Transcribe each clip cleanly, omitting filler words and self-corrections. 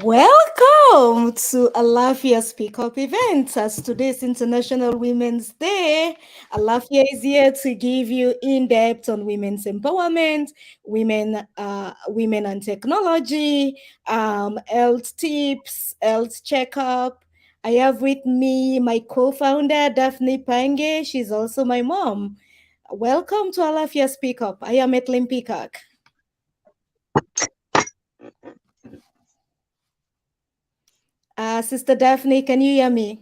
Welcome to Alaafia Speak Up event. As today's International Women's Day, Alaafia is here to give you in-depth on women's empowerment, women and technology, health tips, health checkup. I have with me my co-founder Daphne Pange. She's also my mom. Welcome to Alaafia Speak Up. I am Etlin Peacock. Sister Daphne, can you hear me?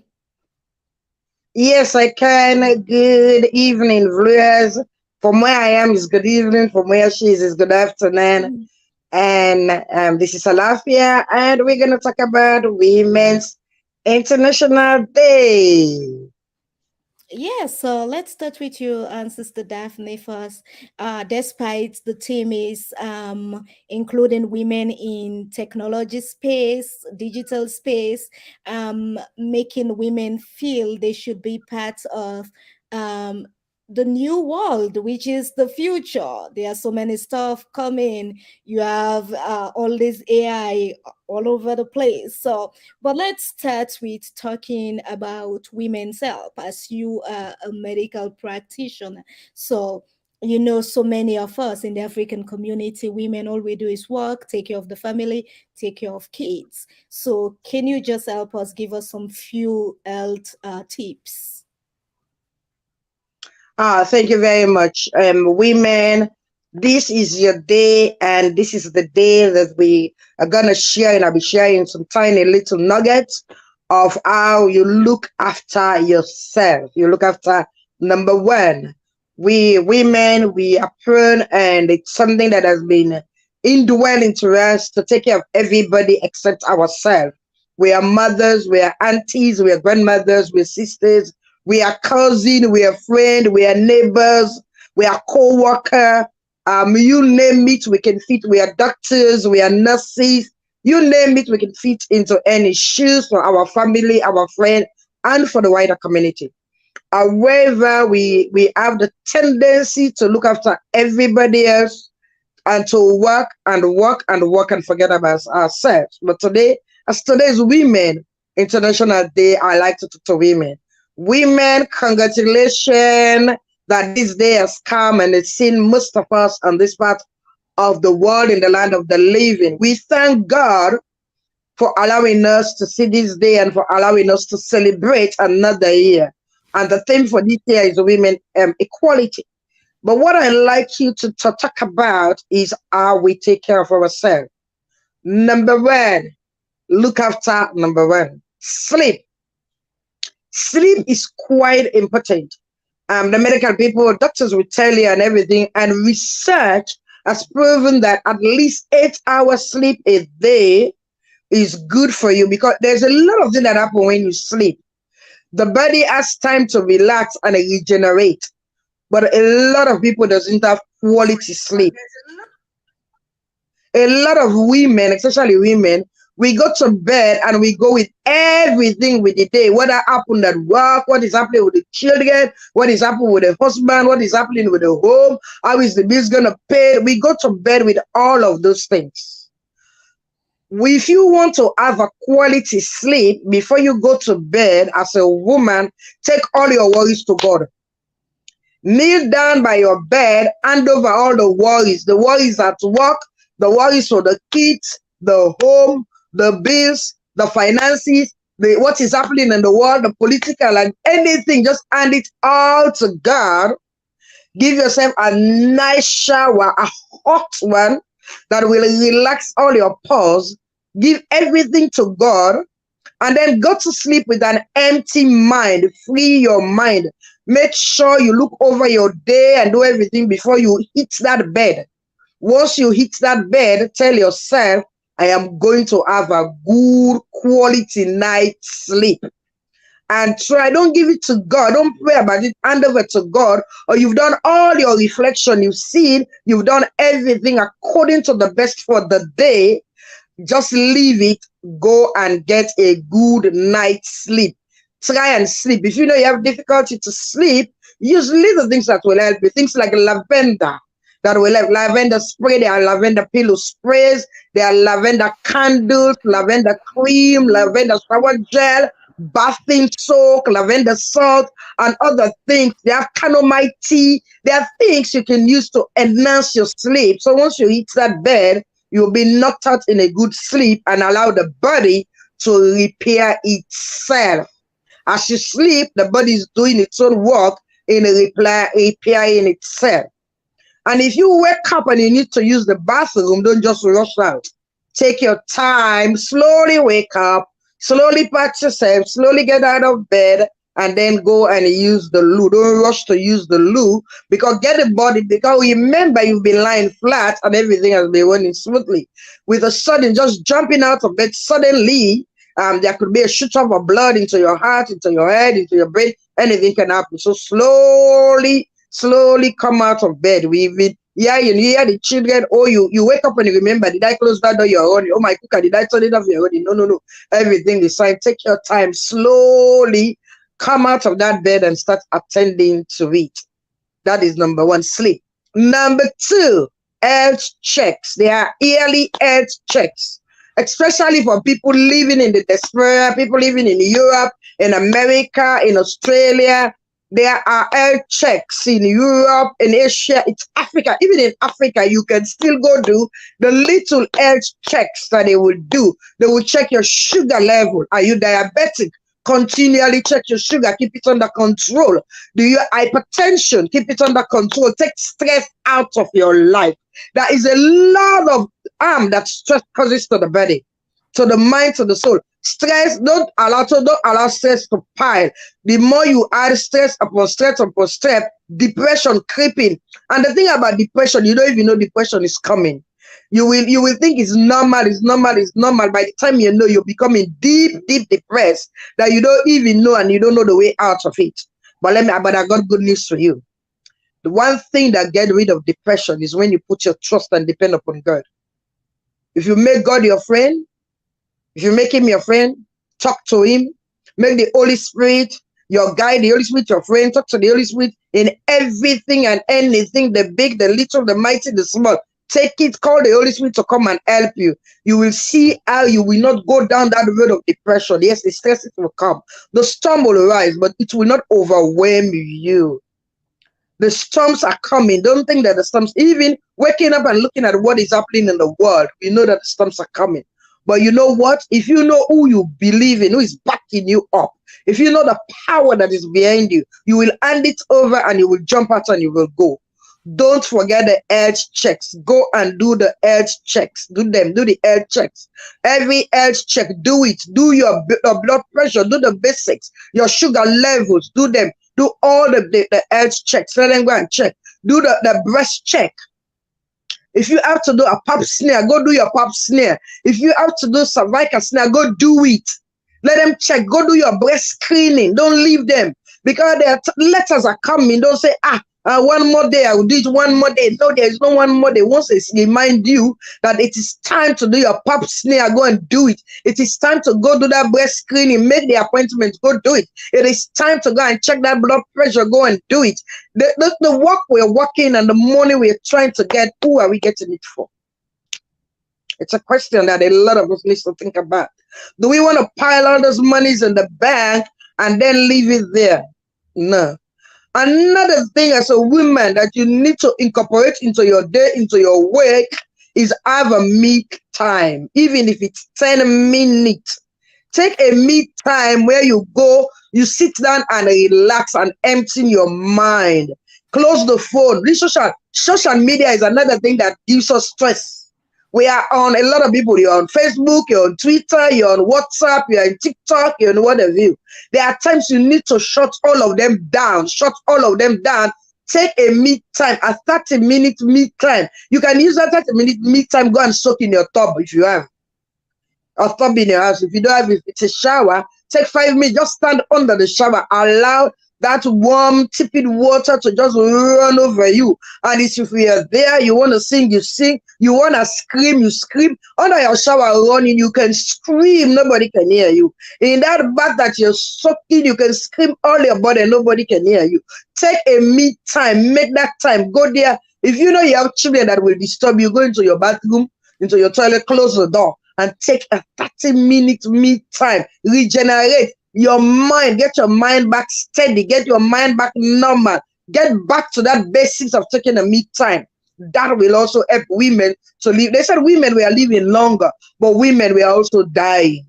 Yes, I can. Good evening, viewers. From where I am is good evening. From where she is good afternoon. And this is Alaafia, and we're gonna talk about Women's International Day. Yes, so let's start with you and Sister Daphne first. Despite the theme is including women in technology space, digital space, making women feel they should be part of um, the new world, which is the future. There are so many stuff coming. You have all this AI all over the place. So but let's start with talking about women's health as you are a medical practitioner. So, so many of us in the African community, women, all we do is work, take care of the family, take care of kids. So, can you just help us give us some few health tips? Thank you very much. Women, this is your day, and this is the day that we are gonna share, and I'll be sharing some tiny little nuggets of how you look after yourself. You look after number one. We women, we are prone, and it's something that has been indwelled into us to take care of everybody except ourselves. We are mothers, we are aunties, we are grandmothers, we're sisters, we are cousin, we are friend, we are neighbors, we are co-worker. You name it, we can fit. We are doctors, we are nurses. You name it, we can fit into any shoes for our family, our friend, and for the wider community. However, we have the tendency to look after everybody else and to work and work and work and forget about ourselves. But today, as today's Women International Day, I like to talk to women. Women, congratulations that this day has come and it's seen most of us on this part of the world in the land of the living. We thank God for allowing us to see this day and for allowing us to celebrate another year. And the theme for this year is women equality. But what I like you to talk about is how we take care of ourselves. Number one, look after number one. Sleep. Sleep is quite important. The medical people, doctors will tell you and everything, and research has proven that at least 8 hours sleep a day is good for you because there's a lot of things that happen when you sleep. The body has time to relax and regenerate, but a lot of people doesn't have quality sleep. A lot of women, especially women, we go to bed and we go with everything with the day. What happened at work, what is happening with the children, what is happening with the husband, what is happening with the home, how is the bills gonna pay. We go to bed with all of those things. If you want to have a quality sleep before you go to bed as a woman, take all your worries to God. Kneel down by your bed, hand over all the worries at work, the worries for the kids, the home, the bills, the finances, what is happening in the world, the political and anything. Just hand it all to God. Give yourself a nice shower, a hot one that will relax all your pores. Give everything to God and then go to sleep with an empty mind. Free your mind. Make sure you look over your day and do everything before you hit that bed. Once you hit that bed, tell yourself, I am going to have a good quality night sleep. And try, don't give it to God, don't pray about it, hand over to God, or you've done all your reflection, you've seen, you've done everything according to the best for the day. Just leave it, go and get a good night's sleep. Try and sleep. If you know you have difficulty to sleep, use little things that will help you. Things like lavender. that we like lavender spray. There are lavender pillow sprays. There are lavender candles, lavender cream, lavender shower gel, bathing soak, lavender salt, and other things. They have chamomile tea. There are things you can use to enhance your sleep. So once you hit that bed, you'll be knocked out in a good sleep and allow the body to repair itself. As you sleep, the body is doing its own work in repairing itself. And if you wake up and you need to use the bathroom, don't just rush out. Take your time, slowly wake up, slowly pat yourself, slowly get out of bed, and then go and use the loo. Don't rush to use the loo because get the body, because remember you've been lying flat and everything has been running smoothly. With a sudden, just jumping out of bed suddenly, there could be a shoot of blood into your heart, into your head, into your brain. Anything can happen. So slowly come out of bed. We even you hear the children. Oh, you wake up and you remember, did I close that door? You're running. Oh my cooker, did I turn it off? You're running. No. Everything is fine. Take your time. Slowly come out of that bed and start attending to it. That is number one, sleep. Number two, health checks. There are yearly health checks, especially for people living in the diaspora, people living in Europe, in America, in Australia. There are health checks in Europe, in Asia, it's Africa. Even in Africa, you can still go do the little health checks that they will do. They will check your sugar level. Are you diabetic? Continually check your sugar, keep it under control. Do you hypertension? Keep it under control. Take stress out of your life. There is a lot of harm that stress causes to the body, to the mind, to the soul. Stress, don't allow stress to pile. The more you add stress upon stress upon stress, depression creeping. And the thing about depression, you don't even know depression is coming. You will think it's normal. By the time you know, you're becoming deep depressed that you don't even know and you don't know the way out of it. But I got good news for you. The one thing that gets rid of depression is when you put your trust and depend upon God. If you make God your friend, if you make him your friend, talk to him, make the Holy Spirit your guide, the Holy Spirit your friend, talk to the Holy Spirit in everything and anything, the big, the little, the mighty, the small. Take it, call the Holy Spirit to come and help you. You will see how you will not go down that road of depression. Yes, the stress will come. The storm will rise, but it will not overwhelm you. The storms are coming. Don't think that the storms, even waking up and looking at what is happening in the world, you know that the storms are coming. But you know what? If you know who you believe in, who is backing you up, if you know the power that is behind you, you will hand it over and you will jump out and you will go. Don't forget the health checks. Go and do the health checks. Do the health checks. Every health check, do it. Do your blood pressure, do the basics, your sugar levels, do them. Do all the health checks. Let them go and check. Do the breast check. If you have to do a pap smear, go do your pap smear. If you have to do cervical smear, go do it. Let them check. Go do your breast screening. Don't leave them because their letters are coming. Don't say, one more day, I will do it one more day. No, there is no one more day. Once they remind you that it is time to do your pap smear, go and do it. It is time to go do that breast screening. Make the appointment, go do it. It is time to go and check that blood pressure, go and do it. The work we're working and the money we're trying to get, who are we getting it for? It's a question that a lot of us need to think about. Do we want to pile all those monies in the bank and then leave it there? No. Another thing as a woman that you need to incorporate into your day, into your work, is have a me time, even if it's 10 minutes. Take a me time where you go, you sit down and relax and empty your mind. Close the phone. This social media is another thing that gives us stress. We are on, a lot of people, you're on Facebook, you're on Twitter, you're on WhatsApp, you're on TikTok, you're on whatever. There are times you need to shut all of them down. Take a me time, a 30-minute me time. You can use that 30-minute me time, go and soak in your tub if you have. Or tub in your house. If you don't have, if it's a shower, take 5 minutes, just stand under the shower. Allow that warm, tepid water to just run over you. And if you are there, you want to sing, you sing. You want to scream, you scream. Under your shower running, you can scream. Nobody can hear you. In that bath that you're soaking, you can scream all your body. Nobody can hear you. Take a me time. Make that time. Go there. If you know you have children that will disturb you, go into your bathroom, into your toilet, close the door, and take a 30-minute me time. Regenerate your mind. Get your mind back steady. Get your mind back normal. Get back to that basics of taking a me time. That will also help women to live. They said women were living longer, but women were also dying.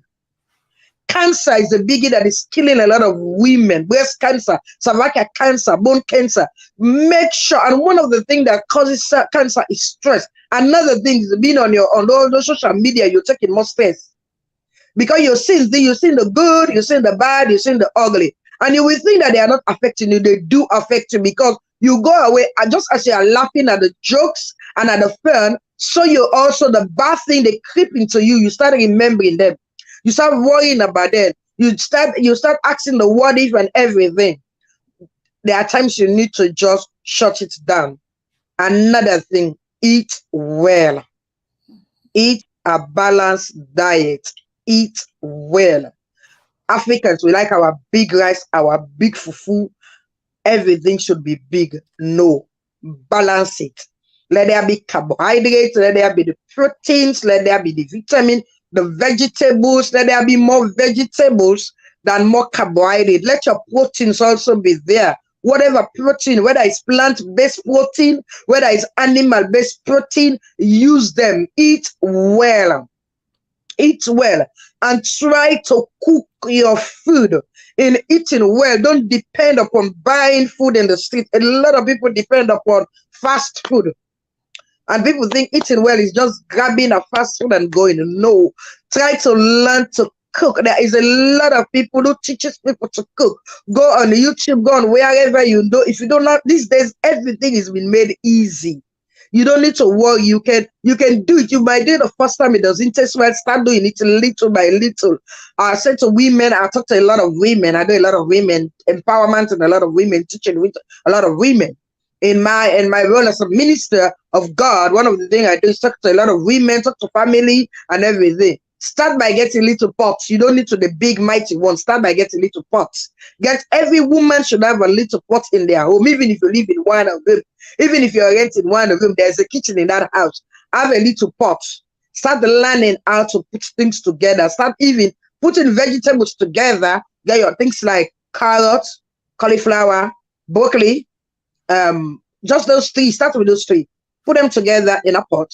Cancer is the biggie that is killing a lot of women. Breast cancer, cervical cancer, bone cancer. Make sure, and one of the things that causes cancer is stress. Another thing is being on all those social media, you're taking more stress. Because you're seeing the good, you're seeing the bad, you're seeing the ugly. And you will think that they are not affecting you. They do affect you because you go away, and just as you are laughing at the jokes and at the fun, so you also, the bad thing, they creep into you. You start remembering them. You start worrying about them. You start asking the what if and everything. There are times you need to just shut it down. Another thing, eat well. Eat a balanced diet. Eat well. Africans, we like our big rice, our big fufu. Everything should be big. No. Balance it. Let there be carbohydrates. Let there be the proteins. Let there be the vitamin, the vegetables. Let there be more vegetables than more carbohydrate. Let your proteins also be there. Whatever protein, whether it's plant-based protein, whether it's animal-based protein, use them. Eat well. Eat well and try to cook your food. In eating well, don't depend upon buying food in the street. A lot of people depend upon fast food. And people think eating well is just grabbing a fast food and going. No. Try to learn to cook. There is a lot of people who teaches people to cook. Go on YouTube, go on wherever you know. If you don't know, these days, everything is been made easy. You don't need to worry. You can do it. You might do it the first time it doesn't taste well. Start doing it little by little. I said to women, I talk to a lot of women. I do a lot of women empowerment and a lot of women teaching with a lot of women. In my role as a minister of God, one of the things I do is talk to a lot of women, talk to family and everything. Start by getting little pots. You don't need to the big mighty one. Start by getting little pots. Every woman should have a little pot in their home, even if you live in one of them. Even if you're renting one of them, there's a kitchen in that house. Have a little pot. Start learning how to put things together. Start even putting vegetables together. Get your things like carrots, cauliflower, broccoli, just those three. Start with those three. Put them together in a pot.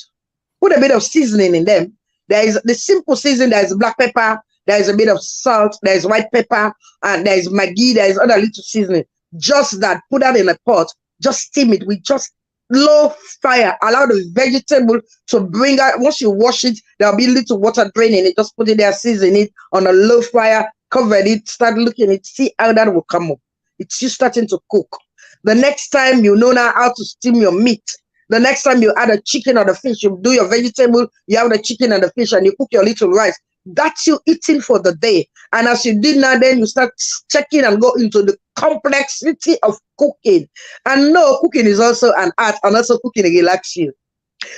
Put a bit of seasoning in them. There is the simple seasoning. There is black pepper. There is a bit of salt. There is white pepper, and there is Maggi. There is other little seasoning. Just that. Put that in a pot. Just steam it with just low fire. Allow the vegetable to bring out. Once you wash it, there'll be little water draining it. Just put it there, season it on a low fire. Cover it. Start looking at it. See how that will come up. It's you starting to cook. The next time you know now how to steam your meat. The next time you add a chicken or the fish, you do your vegetable, you have the chicken and the fish, and you cook your little rice. That's you eating for the day. And as you did now, then you start checking and go into the complexity of cooking. And no, cooking is also an art, and also cooking relaxes you.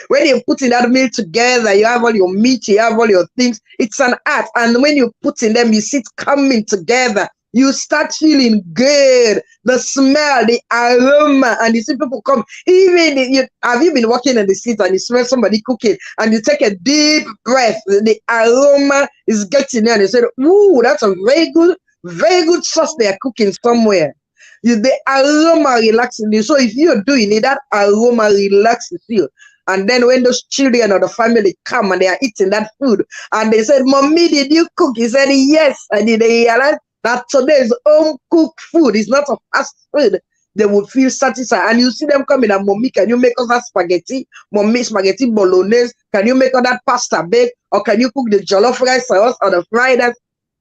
When you're putting that meal together, you have all your meat, you have all your things. It's an art. And when you put in them, you see it coming together. You start feeling good. The smell, the aroma, and you see people come. Even have you been walking in the street and you smell somebody cooking, and you take a deep breath, the aroma is getting there, and you say, "Ooh, that's a very good sauce they are cooking somewhere." The aroma relaxes you. So if you're doing it, that aroma relaxes you. And then when those children or the family come and they are eating that food, and they said, "Mommy, did you cook?" He said, "Yes." And they realized that today's home cooked food is not a fast food. They will feel satisfied. And you see them coming and, "Mommy, can you make us that spaghetti? Mommy, spaghetti bolognese. Can you make us that pasta bake? Or can you cook the jollof rice for us or the fried rice?"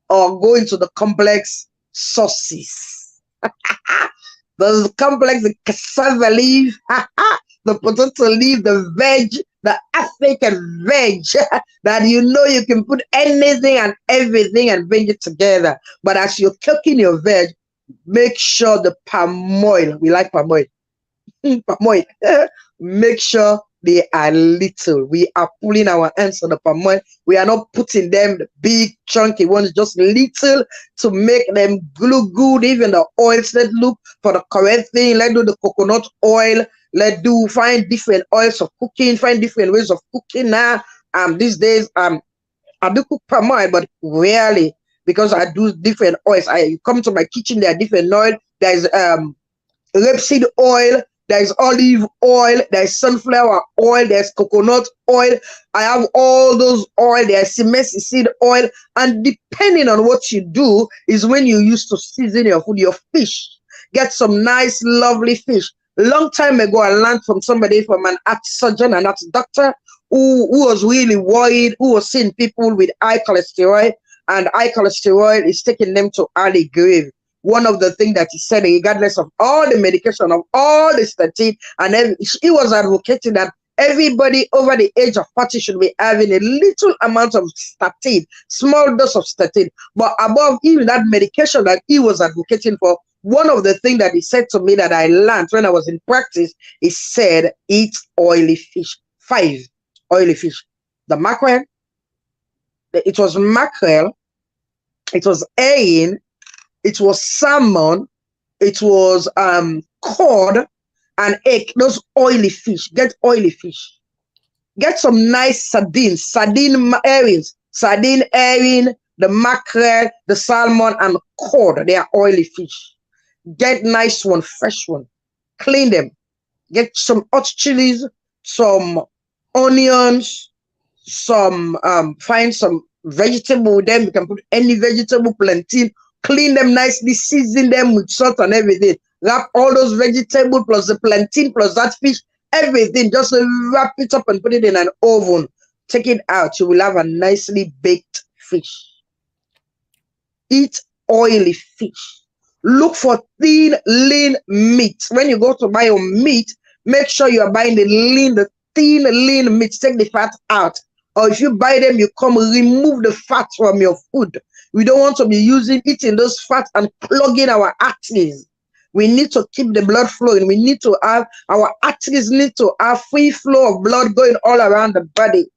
Or go into the complex sauces. The complex, the cassava leaf, the potato leaf, the veg, the African veg, that you can put anything and everything and bring it together. But as you're cooking your veg, Make sure the palm oil, we like palm oil, palm oil, make sure they are little. We are pulling our hands on the palm oil. We are not putting them the big chunky ones, just little to make them look good. Even the oils, let's look for the correct thing. Let's do the coconut oil. Let's do find different oils of cooking, find different ways of cooking now. These days, I do cook palm oil, but rarely because I do different oils. I come to my kitchen, there are different oil. There's rapeseed oil, there's olive oil, there's sunflower oil, there's coconut oil. I have all those oil, there's seed oil, and depending on what you do is when you used to season your food, your fish. Get some nice, lovely fish. Long time ago, I learned from somebody, from an heart surgeon, an heart doctor, who was really worried, who was seeing people with high cholesterol, and high cholesterol is taking them to early grave. One of the things that he said, regardless of all the medication, of all the statin, and he was advocating that everybody over the age of 40 should be having a little amount of statin, small dose of statin. But above even that medication that he was advocating for, one of the things that he said to me that I learned when I was in practice, he said, eat oily fish. 5 oily fish. The mackerel, it was mackerel, it was herring, it was salmon, it was cod and egg. Those oily fish. Get oily fish. Get some nice sardines, sardine herring, the mackerel, the salmon, and cod. They are oily fish. Get nice one, fresh one. Clean them. Get some hot chilies, some onions, some find some vegetable with them. You can put any vegetable, plantain. Clean them nicely, season them with salt and everything. Wrap all those vegetables plus the plantain plus that fish, everything. Just wrap it up and put it in an oven. Take it out. You will have a nicely baked fish. Eat oily fish. Look for thin, lean meat. When you go to buy your meat, make sure you are buying the thin, lean meat. Take the fat out. Or if you buy them, you come remove the fat from your food. We don't want to be eating those fat and plugging our arteries. We need to keep the blood flowing. We need to have, our arteries need to have free flow of blood going all around the body.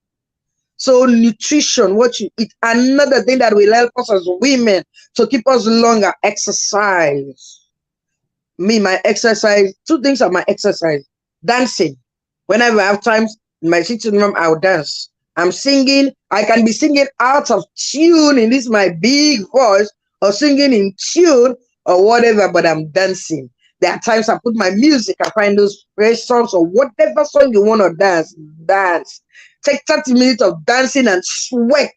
So nutrition, what you eat. Another thing that will help us as women to keep us longer, exercise. My exercise, 2 things are my exercise. Dancing. Whenever I have times in my sitting room, I'll dance. I'm singing. I can be singing out of tune in this my big voice, or singing in tune or whatever, but I'm dancing. There are times I put my music, I find those praise songs or whatever song you want to dance. Take 30 minutes of dancing and sweat.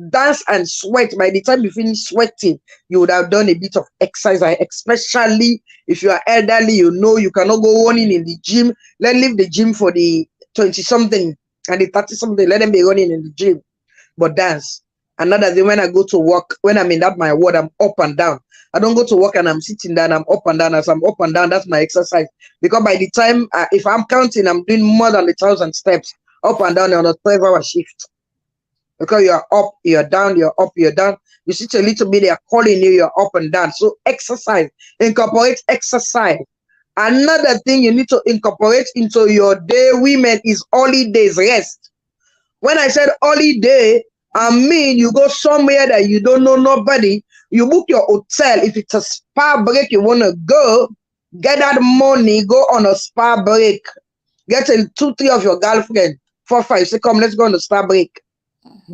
Dance and sweat. By the time you finish sweating, you would have done a bit of exercise, especially if you are elderly. You cannot go running in the gym. Let's leave the gym for the 20-something and the 30-something. Let them be running in the gym. But dance. Another thing, when I go to work, when I'm in that my word, I'm up and down. I don't go to work and I'm sitting down, I'm up and down. As I'm up and down, that's my exercise. Because by the time, if I'm counting, I'm doing more than 1,000 steps up and down on a 12-hour shift. Because you're up, you're down, you're up, you're down. You sit a little bit, they're calling you, you're up and down. So exercise, incorporate exercise. Another thing you need to incorporate into your day, women, is holidays, rest. When I said holiday, I mean you go somewhere that you don't know nobody. You book your hotel. If it's a spa break you want to go, get that money, go on a spa break. Get 2, 3 of your girlfriend, 4, 5, say, come, let's go on a spa break.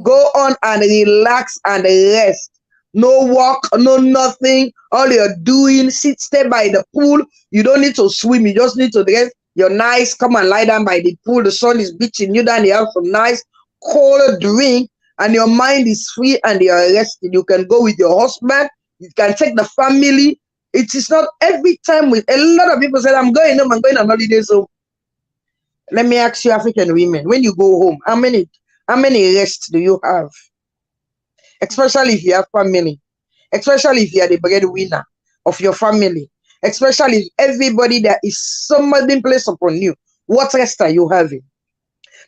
Go on and relax and rest. No work, no nothing. All you're doing, stay by the pool. You don't need to swim. You just need to rest. You're nice. Come and lie down by the pool. The sun is beating you down. You have some nice cold drink and your mind is free and you're rested. You can go with your husband. You can take the family. It is not every time. With a lot of people say, I'm going home, I'm going on holiday. So let me ask you, African women, when you go home, how many rests do you have? Especially if you have family, especially if you are the breadwinner of your family, especially if everybody there is somebody placed upon you. What rest are you having?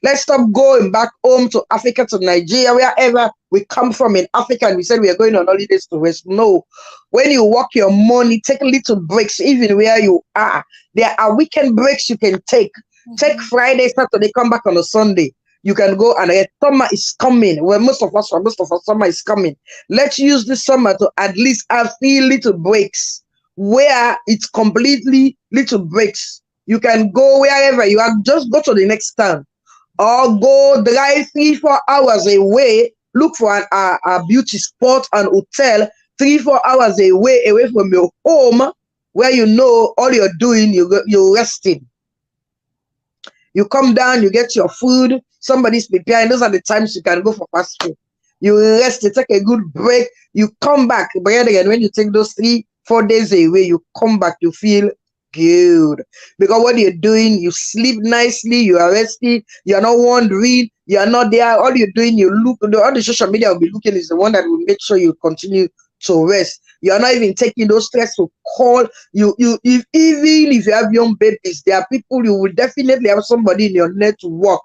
Let's stop going back home to Africa, to Nigeria, wherever we come from in Africa, and we said we are going on holidays to rest. No. When you work your money, take little breaks, even where you are. There are weekend breaks you can take. Take Mhm. Friday, Saturday, come back on a Sunday. You can go and rest. Summer is coming. Well, most of us, summer is coming. Let's use this summer to at least have 3 little breaks where it's completely little breaks. You can go wherever you are, just go to the next town or go drive 3 4 hours away. Look for a beauty spot and hotel 3 4 hours away from your home, where you know all you're doing, you're resting. You come down, you get your food, somebody's preparing. Those are the times you can go for fast food. You rest, you take a good break, you come back. But yet again, when you take those 3 4 days away, you come back, you feel good. Because what you're doing, you sleep nicely, you are resting, you are not wandering, you are not there. All you're doing, you look, all the social media will be looking is the one that will make sure you continue to rest. You are not even taking those stressful call. If even if you have young babies, there are people, you will definitely have somebody in your network.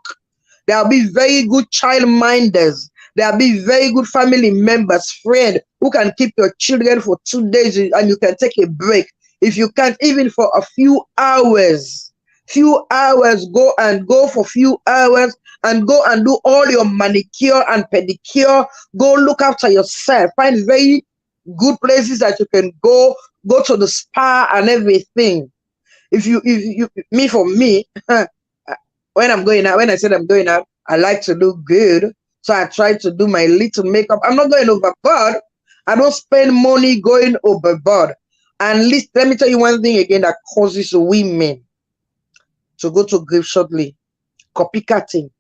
There will be very good child minders. There will be very good family members, friends who can keep your children for 2 days, and you can take a break. If you can't, even for a few hours, go for few hours and go and do all your manicure and pedicure. Go look after yourself. Find very good places that you can go to the spa and everything. If you me for me, when I'm going out, when I said I'm going out, I like to look good. So I try to do my little makeup. I'm not going overboard. I don't spend money going overboard. And let me tell you one thing again that causes women to go to grief shortly. Copycatting.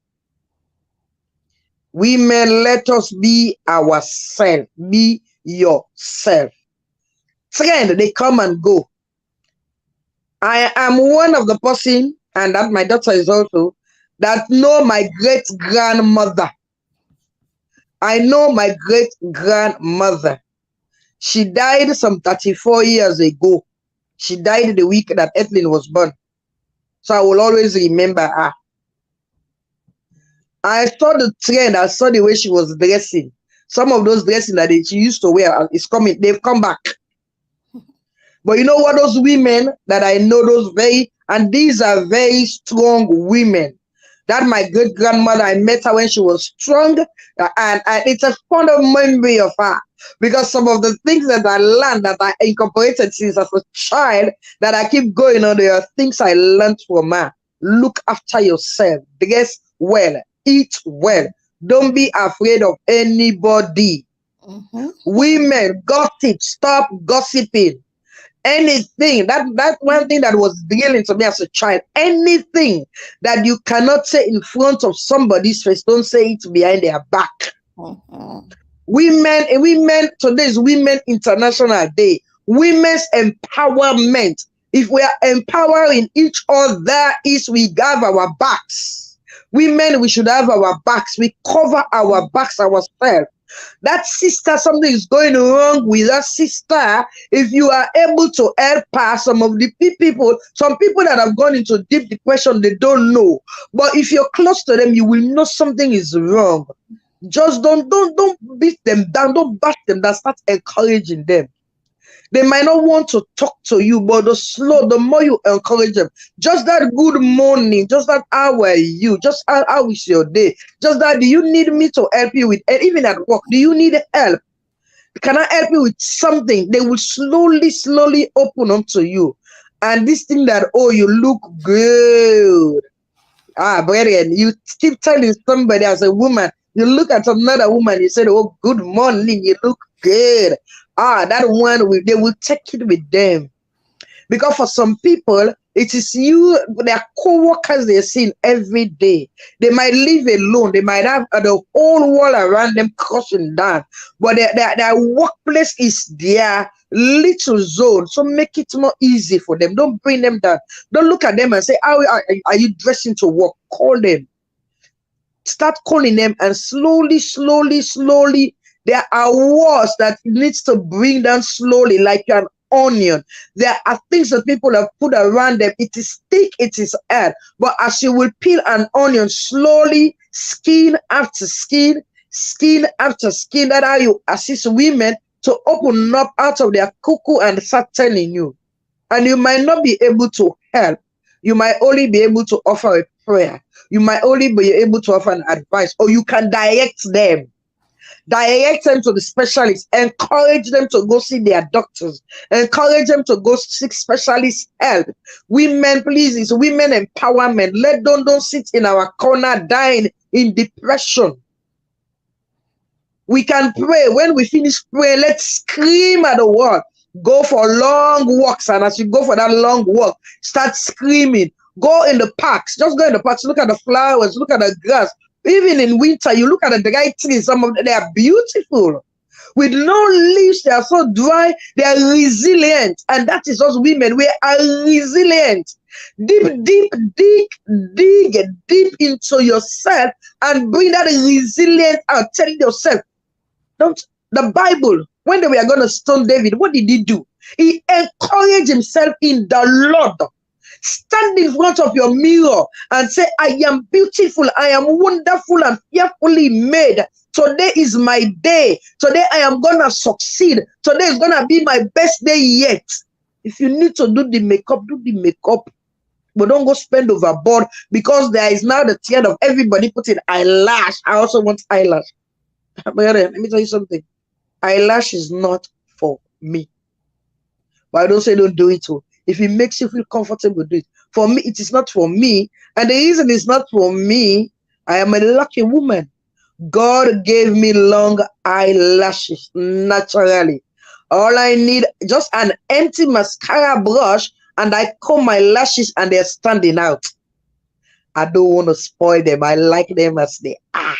Women, let us be ourselves. Be yourself. Trend, they come and go. I am one of the person, and that my daughter is also, that know my great grandmother. I know my great grandmother. She died some 34 years ago. She died the week that Ethelyn was born. So I will always remember her. I saw the trend, I saw the way she was dressing. Some of those dressing that she used to wear is coming, they've come back. But you know what, those women that I know, those very, and these are very strong women. That my great grandmother, I met her when she was strong, and it's a fond of memory of her, because some of the things that I learned, that I incorporated since as a child, that I keep going on, there are things I learned from her. Look after yourself, dress well, eat well, don't be afraid of anybody. Mhm. Women, gossip, stop gossiping. Anything, that one thing that was dealing to me as a child, anything that you cannot say in front of somebody's face, don't say it behind their back. Mhm. Women, today is Women International Day. Women's empowerment. If we are empowering each other, is we have our backs. Women, we should have our backs. We cover our backs ourselves. That sister, something is going wrong with that sister. If you are able to help her, some of the people, some people that have gone into deep depression, they don't know. But if you're close to them, you will know something is wrong. Just don't beat them down, don't bash them down, start encouraging them. They might not want to talk to you, but the more you encourage them, just that good morning, just that how are you, just how is your day, just that, do you need me to help you with, and even at work, do you need help? Can I help you with something? They will slowly open up to you. And this thing that, oh, you look good. Ah, brethren, you keep telling somebody as a woman, you look at another woman, you say, oh, good morning, you look good. Ah, that one, they will take it with them. Because for some people, it is you, their co-workers they're seeing every day. They might live alone. They might have the whole world around them crushing down. But their workplace is their little zone. So make it more easy for them. Don't bring them down. Don't look at them and say, how are you dressing to work? Call them. Start calling them, and slowly, there are walls that needs to bring down slowly, like onion. There are things that people have put around them. It is thick, it is hard. But as you will peel an onion slowly, skin after skin, skin after skin, that how you assist women to open up out of their cuckoo and start telling you. And you might not be able to help. You might only be able to offer a prayer. You might only be able to offer an advice, or you can direct them to the specialists, encourage them to go see their doctors, encourage them to go seek specialist help. Women, please, it's women empowerment. Don't sit in our corner dying in depression. We can pray. When we finish praying, let's scream at the wall. Go for long walks, and as you go for that long walk, start screaming. Go in the parks. Just go in the parks. Look at the flowers. Look at the grass. Even in winter, you look at the dry trees. Some of them, they are beautiful. With no leaves, they are so dry. They are resilient, and that is us women. We are resilient. Dig deep into yourself and bring that resilience out. Tell yourself, don't. The Bible, when they were going to stone David, what did he do? He encouraged himself in the Lord. Stand in front of your mirror and say, I am beautiful, I am wonderful and fearfully made. Today is my day. Today I am going to succeed. Today is going to be my best day yet. If you need to do the makeup, do the makeup. But don't go spend overboard, because there is now the trend of everybody putting eyelash. I also want eyelash. Let me tell you something. Eyelash is not for me. But I don't say don't do it too. If it makes you feel comfortable, do it. For me, it is not for me. And the reason it's not for me, I am a lucky woman. God gave me long eyelashes naturally. All I need, just an empty mascara brush, and I comb my lashes and they're standing out. I don't want to spoil them. I like them as they are.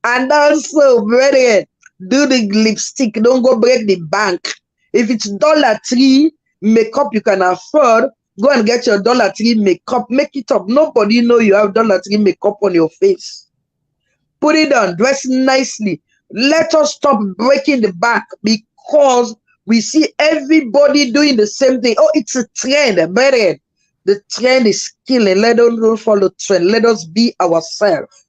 And also, brethren, do the lipstick. Don't go break the bank. If it's $3 makeup you can afford, go and get your $3 makeup. Make it up. Nobody know you have $3 makeup on your face. Put it on. Dress nicely. Let us stop breaking the bank, because we see everybody doing the same thing. Oh, it's a trend, brethren. The trend is killing. Let us don't follow trend. Let us be ourselves.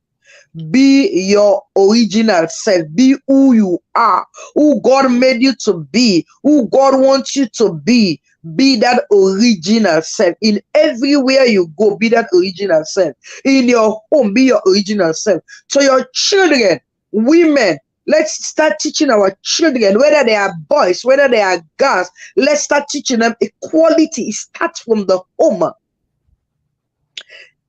Be your original self. Be who you are, who God made you to be, who God wants you to be. Be that original self. In everywhere you go, be that original self. In your home, be your original self. So your children, women, let's start teaching our children, whether they are boys, whether they are girls, let's start teaching them equality. It starts from the home.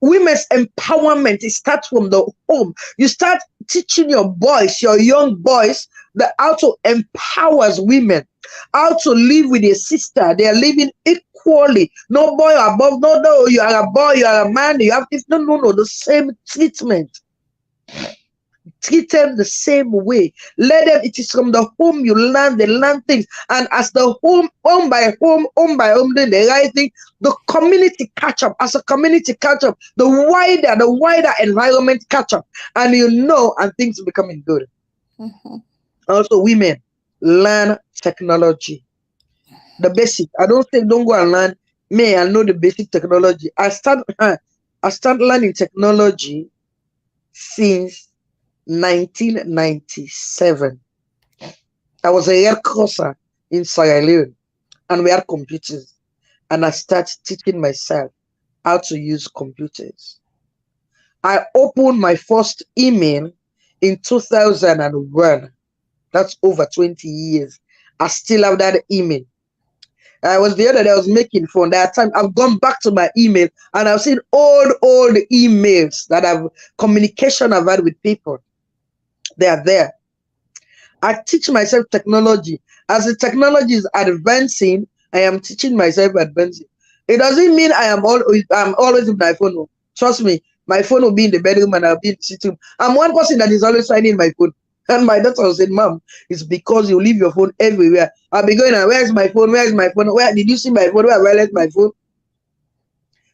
Women's empowerment, it starts from the home. You start teaching your boys, your young boys, how to empower women, how to live with a sister. They are living equally. No boy above, no, you are a boy, you are a man, you have this, no, the same treatment. Treat them the same way. Let them, it is from the home you learn, they learn things. And as the home by home, then the right thing, the community catch up. As a community catch up, the wider environment catch up. And and things are becoming good. Mm-hmm. Also, women, learn technology. The basic. I don't say don't go and learn. I know the basic technology. I start learning technology since 1997. I was a Red Crosser in Sierra Leone, and we had computers. And I started teaching myself how to use computers. I opened my first email in 2001. That's over 20 years. I still have that email. I was the other day, I was making fun. That time I've gone back to my email and I've seen old emails that communication I've had with people. They are there. I teach myself technology. As the technology is advancing, I am teaching myself advancing. It doesn't mean I'm always with my phone. Trust me, my phone will be in the bedroom and I'll be in the sitting room. I'm one person that is always finding my phone. And my daughter said, Mom, it's because you leave your phone everywhere. I'll be going, where's my phone? Where's my phone? Where did you see my phone? Where have I left my phone?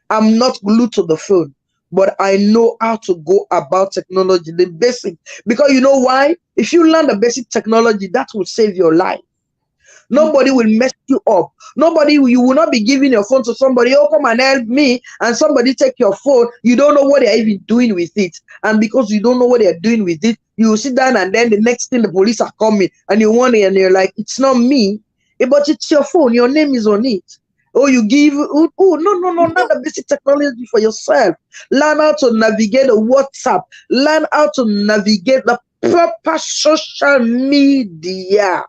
I'm not glued to the phone, but I know how to go about technology, the basic. Because you know why? If you learn the basic technology, that will save your life. Nobody will mess you up. You will not be giving your phone to somebody. Oh, come and help me. And somebody take your phone. You don't know what they're even doing with it. And because you don't know what they're doing with it, you will sit down and then the next thing the police are coming and you want it and you're like, it's not me. But it's your phone. Your name is on it. Oh, you give, oh, no, not the basic technology for yourself. Learn how to navigate the WhatsApp. Learn how to navigate the proper social media.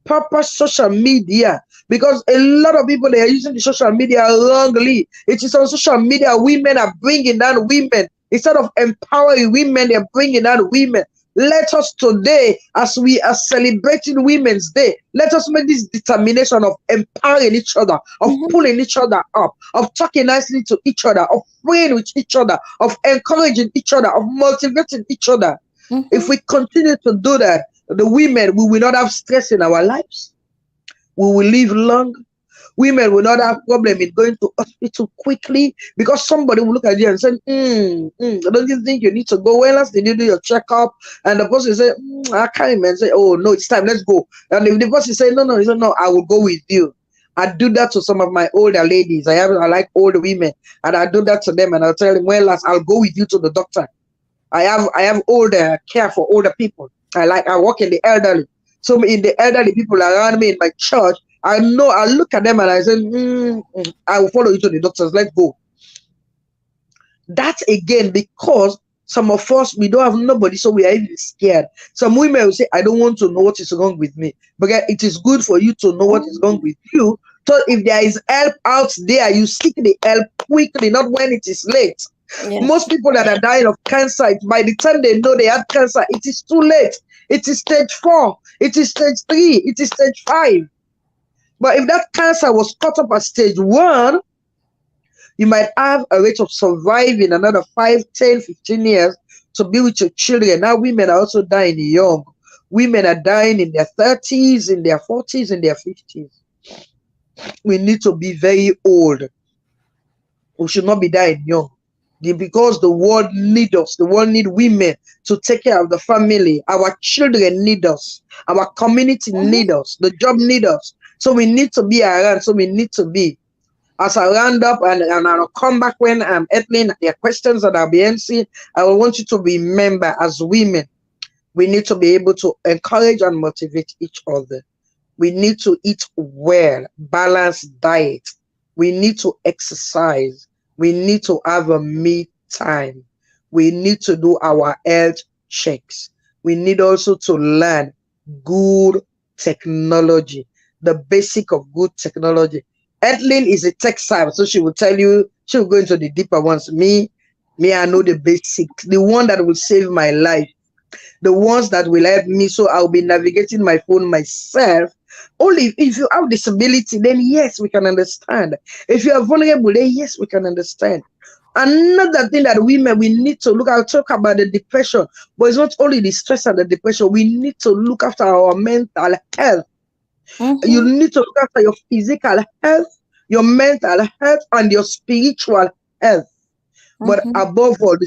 Proper social media, because a lot of people, they are using the social media wrongly. It is on social media women are bringing down women. Instead of empowering women, they're bringing down women. Let us today, as we are celebrating Women's Day, let us make this determination of empowering each other, of Mhm. pulling each other up, of talking nicely to each other, of praying with each other, of encouraging each other, of motivating each other. If Mhm. we continue to do that, the women, we will not have stress in our lives. We will live long. Women will not have problem in going to hospital quickly, because somebody will look at you and say, don't you think you need to go? When last did you do your checkup? And the person say, I can't even say, oh no, it's time, let's go. And if the person say, no, he said, no, I will go with you. I do that to some of my older ladies. I like older women, and I do that to them, and I'll tell them, well, last, I'll go with you to the doctor. I have older care for older people. I work in the elderly. So in the elderly people around me in my church, I know I look at them and I say, I will follow you to the doctors. Let's go. That's again because some of us, we don't have nobody, so we are even scared. Some women will say, I don't want to know what is wrong with me. But it is good for you to know what is wrong with you. So if there is help out there, you seek the help quickly, not when it is late. Yes. Most people that are dying of cancer, by the time they know they had cancer, it is too late. It is stage 4, it is stage 3, it is stage 5. But if that cancer was caught up at stage 1, you might have a rate of surviving another 5, 10, 15 years to be with your children. Now, women are also dying young. Women are dying in their 30s, in their 40s, in their 50s. We need to be very old. We should not be dying young. Because the world need us. The world need women to take care of the family. Our children need us. Our community Mhm. need us. The job need us. So we need to be around. So we need to be. As I round up, and I'll come back when I'm Ethlyn, there are questions that I'll be answering. I will want you to remember, as women, we need to be able to encourage and motivate each other. We need to eat well, balanced diet. We need to exercise. We need to have a me time. We need to do our health checks. We need also to learn good technology, the basic of good technology. Edlin is a tech side, so she will tell you, she will go into the deeper ones. I know the basic, the one that will save my life, the ones that will help me, so I'll be navigating my phone myself. Only if you have disability, then yes, we can understand. If you are vulnerable, then yes, we can understand. Another thing that women, we need to look, I'll talk about the depression, but it's not only the stress and the depression. We need to look after our mental health. You Mhm. need to look after your physical health, your mental health, and your spiritual health. But Mhm. above all,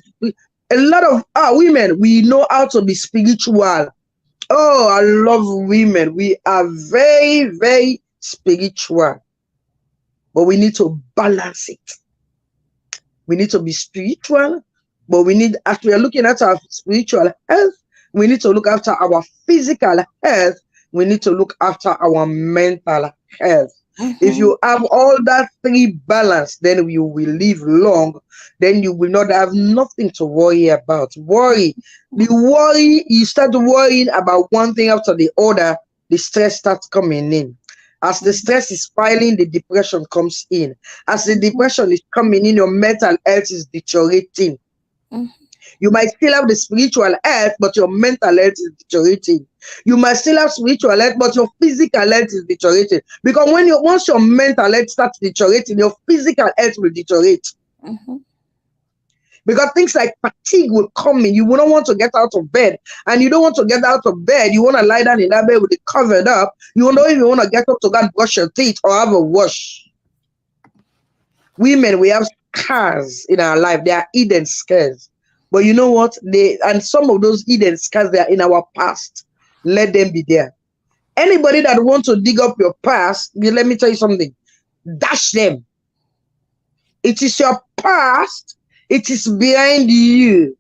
a lot of women, we know how to be spiritual. Oh, I love women. We are very, very spiritual, but we need to balance it. We need to be spiritual, but we need, as we are looking at our spiritual health, we need to look after our physical health. We need to look after our mental health. If Mhm. you have all that three balance, then you will live long. Then you will not have nothing to worry about. You start worrying about one thing after the other, the stress starts coming in. As the Mhm. stress is piling, the depression comes in. As the Mhm. depression is coming in, your mental health is deteriorating. Mhm. You might still have the spiritual health, but your mental health is deteriorating. You might still have spiritual health, but your physical health is deteriorating. Because once your mental health starts deteriorating, your physical health will deteriorate. Mhm. Because things like fatigue will come in. You will not want to get out of bed. And you don't want to get out of bed. You want to lie down in that bed with it covered up. You don't even want to get up to go and brush your teeth or have a wash. Women, we have scars in our life. They are hidden scars. But you know what? Some of those hidden scars, they are in our past. Let them be there. Anybody that wants to dig up your past, let me tell you something. Dash them. It is your past. It is behind you.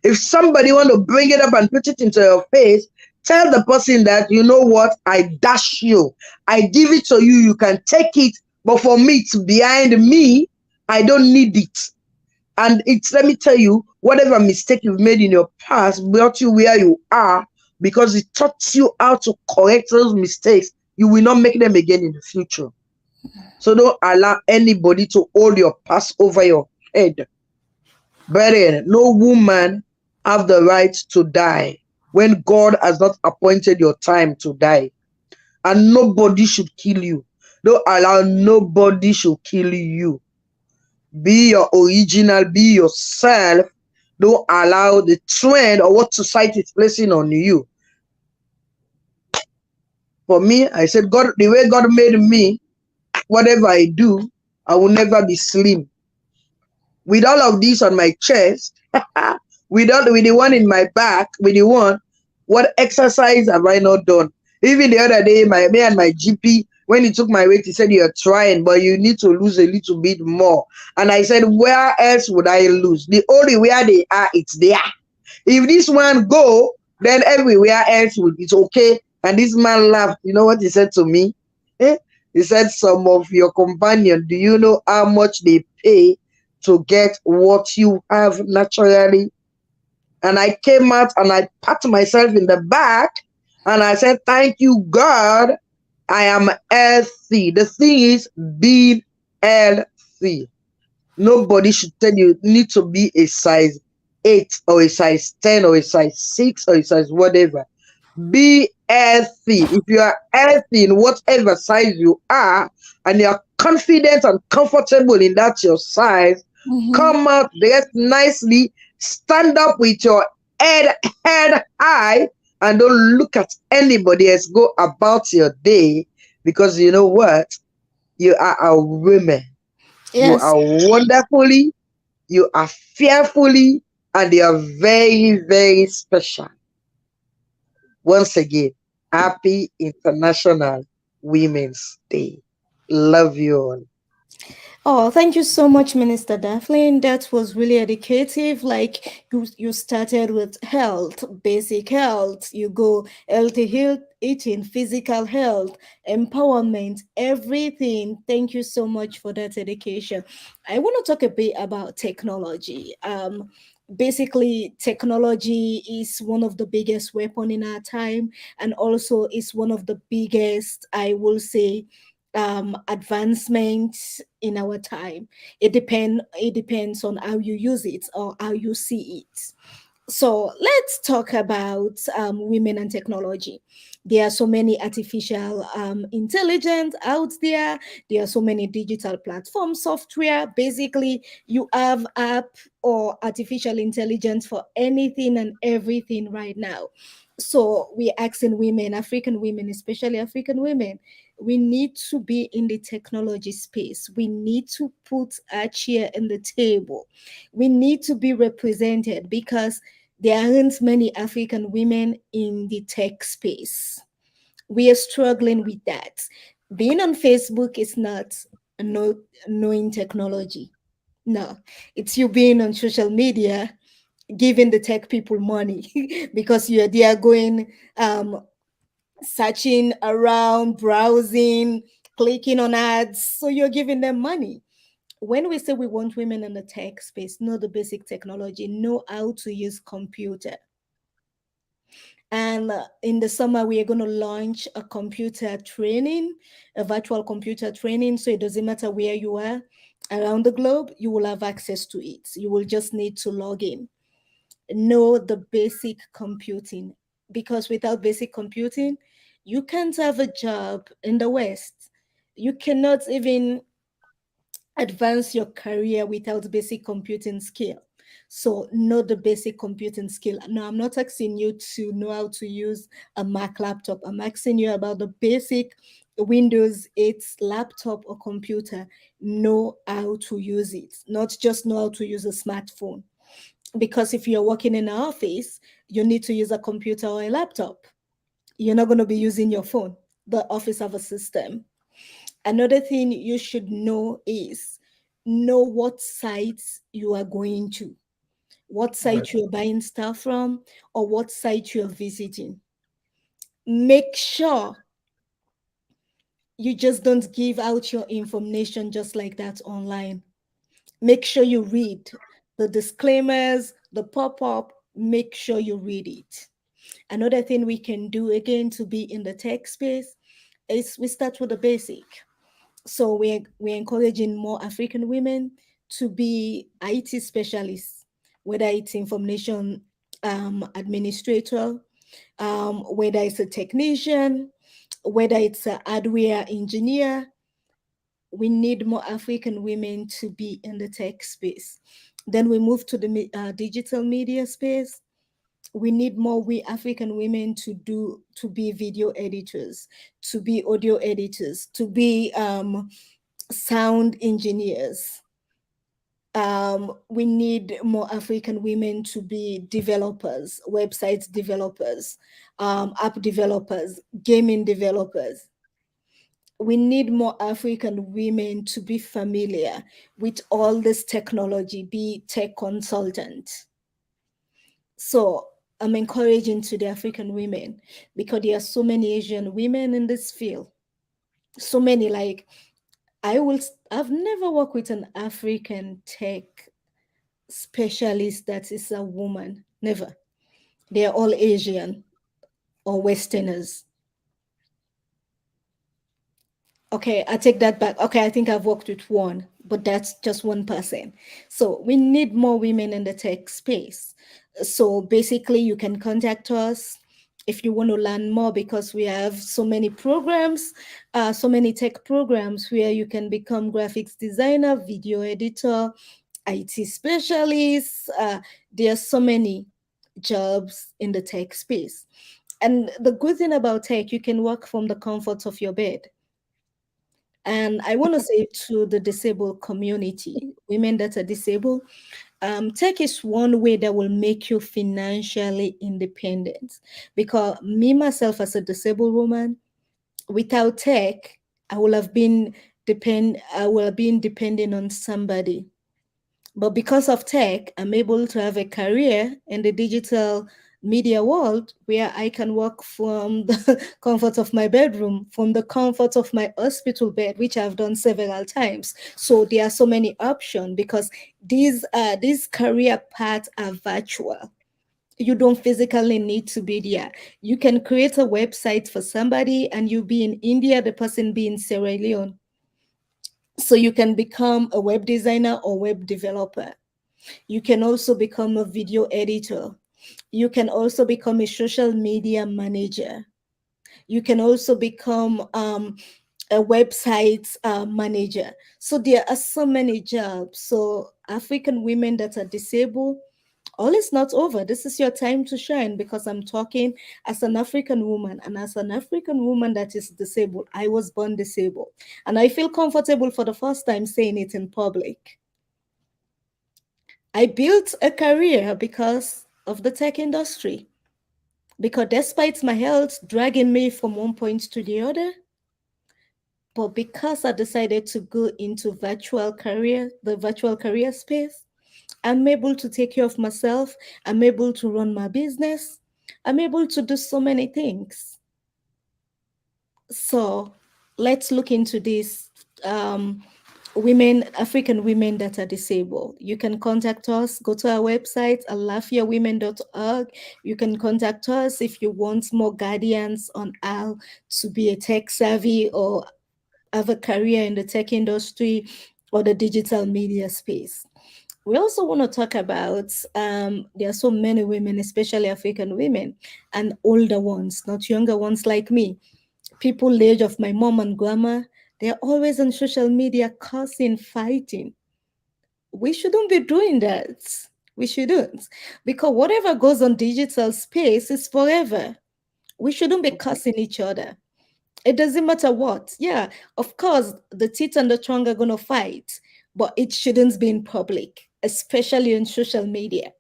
If somebody want to bring it up and put it into your face, tell the person that, you know what, I dash you. I give it to you. You can take it. But for me, it's behind me. I don't need it. And it's, let me tell you, whatever mistake you've made in your past brought you where you are because it taught you how to correct those mistakes. You will not make them again in the future. So don't allow anybody to hold your past over your head. Brethren, no woman have the right to die when God has not appointed your time to die. And nobody should kill you. Don't allow nobody should kill you. Be your original, be yourself. Don't allow the trend or what society is placing on you. For me, I said, God, the way God made me, whatever I do, I will never be slim. With all of this on my chest, with the one in my back, with the one, what exercise have I not done? Even the other day, me and my GP, when he took my weight, he said, you're trying, but you need to lose a little bit more. And I said, where else would I lose? The only where they are, it's there. If this one go, then everywhere else will it's okay. And this man laughed. You know what he said to me? Eh? He said, some of your companions, do you know how much they pay to get what you have naturally? And I came out and I pat myself in the back and I said, thank you, God. I am healthy. The thing is being healthy. Nobody should tell you need to be a size 8 or a size 10 or a size 6 or a size whatever. Be healthy. If you are healthy in whatever size you are and you are confident and comfortable in that your size, Mhm. come out dress nicely, stand up with your head high, and don't look at anybody else. Go about your day because you know what? You are a woman. You Yes. are wonderfully, you are fearfully, and you are very, very special. Once again, happy International Women's Day. Love you all. Oh, thank you so much, Minister Daphne. That was really educative. Like you started with health, basic health. You go healthy health, eating, physical health, empowerment, everything. Thank you so much for that education. I want to talk a bit about technology. Basically, technology is one of the biggest weapon in our time, and also is one of the biggest, I will say, advancements in our time. It depends on how you use it or how you see it. So let's talk about women and technology. There are so many artificial intelligence out there. There are so many digital platform software. Basically, you have app or artificial intelligence for anything and everything right now. So we're asking women, African women, especially African women, we need to be in the technology space. We need to put our chair in the table. We need to be represented because there aren't many African women in the tech space. We are struggling with that. Being on Facebook is not knowing technology. No, it's you being on social media, giving the tech people money because you're there going, searching around, browsing, clicking on ads. So you're giving them money. When we say we want women in the tech space, know the basic technology, know how to use computer. And in the summer, we are going to launch a computer training, a virtual computer training. So it doesn't matter where you are around the globe, you will have access to it. You will just need to log in. Know the basic computing, because without basic computing, you can't have a job in the West. You cannot even advance your career without basic computing skill. So know the basic computing skill. Now, I'm not asking you to know how to use a Mac laptop. I'm asking you about the basic Windows 8 laptop or computer. Know how to use it, not just know how to use a smartphone. Because if you're working in an office, you need to use a computer or a laptop. You're not going to be using your phone. The office have a system. Another thing you should know is know what sites you are going to, what Right. site you're buying stuff from, or what site you're visiting. Make sure you just don't give out your information just like that online. Make sure you read the disclaimers, the pop up, make sure you read it. Another thing we can do again to be in the tech space is we start with the basic. So we're encouraging more African women to be IT specialists, whether it's information administrator, whether it's a technician, whether it's a hardware engineer. We need more African women to be in the tech space. Then we move to the digital media space. We need more we African women to be video editors, to be audio editors, to be sound engineers. We need more African women to be developers, website developers, app developers, gaming developers. We need more African women to be familiar with all this technology, be tech consultant. So I'm encouraging to the African women because there are so many Asian women in this field. So many, like I've never worked with an African tech specialist that is a woman. Never. They are all Asian or Westerners. Okay, I take that back. Okay, I think I've worked with one, but that's just one person. So we need more women in the tech space. So basically, you can contact us if you want to learn more because we have so many programs, so many tech programs where you can become graphics designer, video editor, IT specialist. There are so many jobs in the tech space. And the good thing about tech, you can work from the comfort of your bed. And I want to say to the disabled community, women that are disabled, tech is one way that will make you financially independent. Because me, myself, as a disabled woman, without tech, I will have been depending on somebody. But because of tech, I'm able to have a career in the digital media world where I can work from the comfort of my bedroom, from the comfort of my hospital bed, which I've done several times. So there are so many options because these career paths are virtual. You don't physically need to be there. You can create a website for somebody and you be in India, the person be in Sierra Leone. So you can become a web designer or web developer. You can also become a video editor. You can also become a social media manager. You can also become a website manager. So there are so many jobs. So African women that are disabled, all is not over. This is your time to shine because I'm talking as an African woman, and as an African woman that is disabled. I was born disabled, and I feel comfortable for the first time saying it in public. I built a career because of the tech industry. Because despite my health dragging me from one point to the other, but because I decided to go into the virtual career space, I'm able to take care of myself. I'm able to run my business. I'm able to do so many things. So let's look into this. African women that are disabled. You can contact us. Go to our website, alaafiawomen.org. You can contact us if you want more guidance on how to be a tech savvy or have a career in the tech industry or the digital media space. We also want to talk about there are so many women, especially African women, and older ones, not younger ones like me, people the age of my mom and grandma, they're always on social media cussing, fighting. We shouldn't be doing that. We shouldn't. Because whatever goes on digital space is forever. We shouldn't be cussing each other. It doesn't matter what. Yeah, of course, the teeth and the tongue are going to fight, but it shouldn't be in public, especially on social media.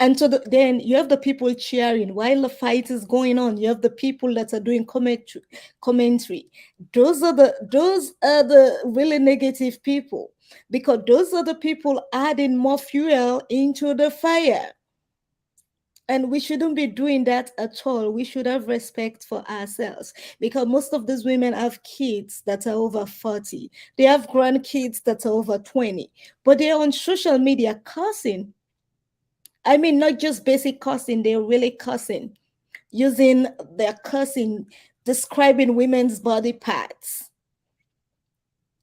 And so then you have the people cheering while the fight is going on. You have the people that are doing commentary. Those are the really negative people, because those are the people adding more fuel into the fire. And we shouldn't be doing that at all. We should have respect for ourselves, because most of these women have kids that are over 40. They have grandkids that are over 20, but they're on social media cussing. I mean, not just basic cussing, they're really cussing, using their cursing, describing women's body parts,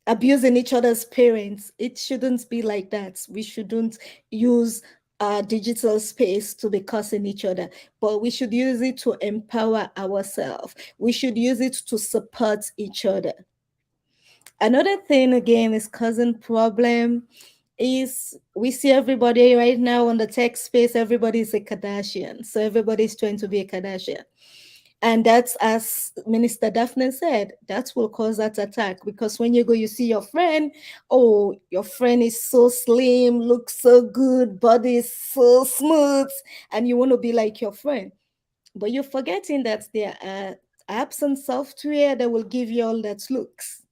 abusing each other's parents. It shouldn't be like that. We shouldn't use our digital space to be cursing each other, but we should use it to empower ourselves. We should use it to support each other. Another thing again is cousin problem is we see everybody right now on the tech space, everybody's a Kardashian. So everybody's trying to be a Kardashian. And that's, as Minister Daphne said, that will cause that attack, because when you go, you see your friend, oh, your friend is so slim, looks so good, body is so smooth, and you want to be like your friend. But you're forgetting that there are apps and software that will give you all that looks.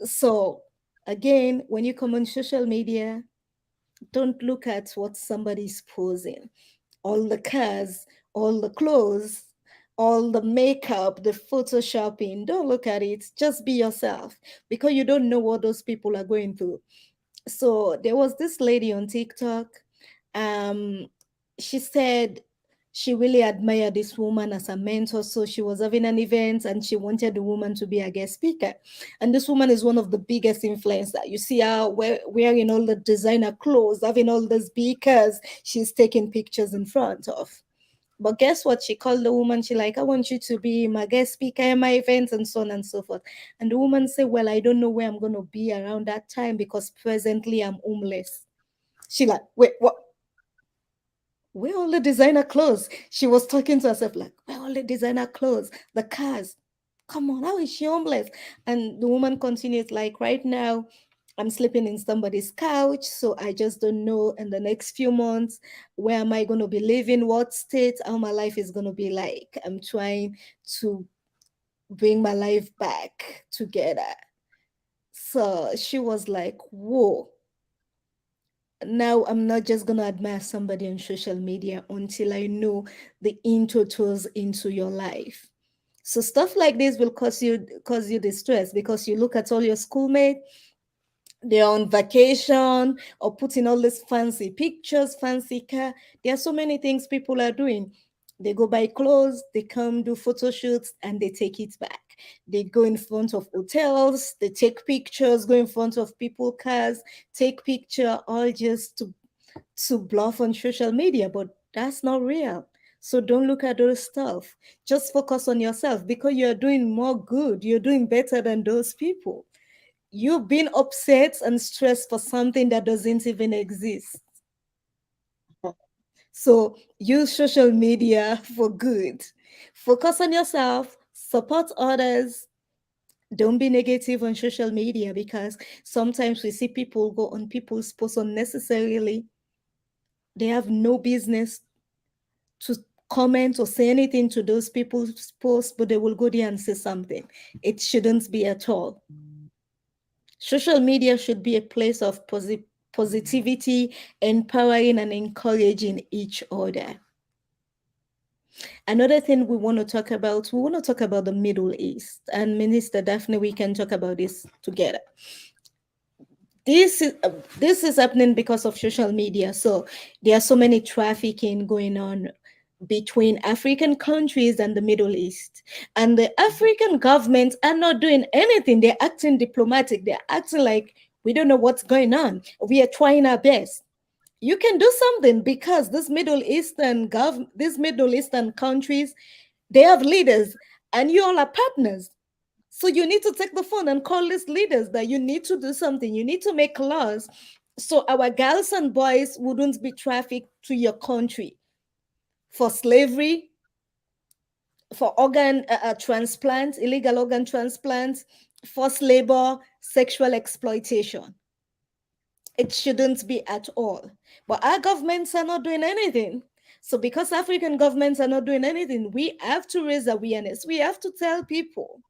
So again, when you come on social media, don't look at what somebody's posing. All the cars, all the clothes, all the makeup, the photoshopping. Don't look at it. Just be yourself, because you don't know what those people are going through. So there was this lady on TikTok. Um, she said she really admired this woman as a mentor. So she was having an event and she wanted the woman to be a guest speaker. And this woman is one of the biggest influencer. You see her wearing all the designer clothes, having all the speakers she's taking pictures in front of. But guess what? She called the woman. She like, I want you to be my guest speaker at my event and so on and so forth. And the woman said, well, I don't know where I'm going to be around that time because presently I'm homeless. She like, wait, what? Where all the designer clothes? She was talking to herself like, where all the designer clothes? The cars. Come on, how is she homeless? And the woman continues like, right now, I'm sleeping in somebody's couch, so I just don't know in the next few months where am I going to be living, what state, how my life is going to be like. I'm trying to bring my life back together. So she was like, whoa, now I'm not just gonna admire somebody on social media until I know the into toes into your life. So stuff like this will cause you distress, because you look at all your schoolmates, they're on vacation or putting all these fancy pictures, fancy car. There are so many things people are doing. They go buy clothes, they come do photo shoots, and they take it back. They go in front of hotels, they take pictures, go in front of people cars, take picture, all just to bluff on social media, but that's not real. So don't look at those stuff. Just focus on yourself, because you're doing more good. You're doing better than those people. You've been upset and stressed for something that doesn't even exist. So use social media for good. Focus on yourself, support others. Don't be negative on social media, because sometimes we see people go on people's posts unnecessarily. They have no business to comment or say anything to those people's posts, but they will go there and say something. It shouldn't be at all. Social media should be a place of positivity, empowering and encouraging each other. Another thing we want to talk about the Middle East. And Minister Daphne, we can talk about this together. This is happening because of social media. So there are so many trafficking going on between African countries and the Middle East. And the African governments are not doing anything. They're acting diplomatic. They're acting like we don't know what's going on. We are trying our best. You can do something, because these Middle Eastern countries, they have leaders, and you all are partners. So you need to take the phone and call these leaders that you need to do something. You need to make laws so our girls and boys wouldn't be trafficked to your country for slavery, for organ transplant, illegal organ transplants, forced labor, sexual exploitation. It shouldn't be at all. But our governments are not doing anything. So because African governments are not doing anything, we have to raise awareness. We have to tell people.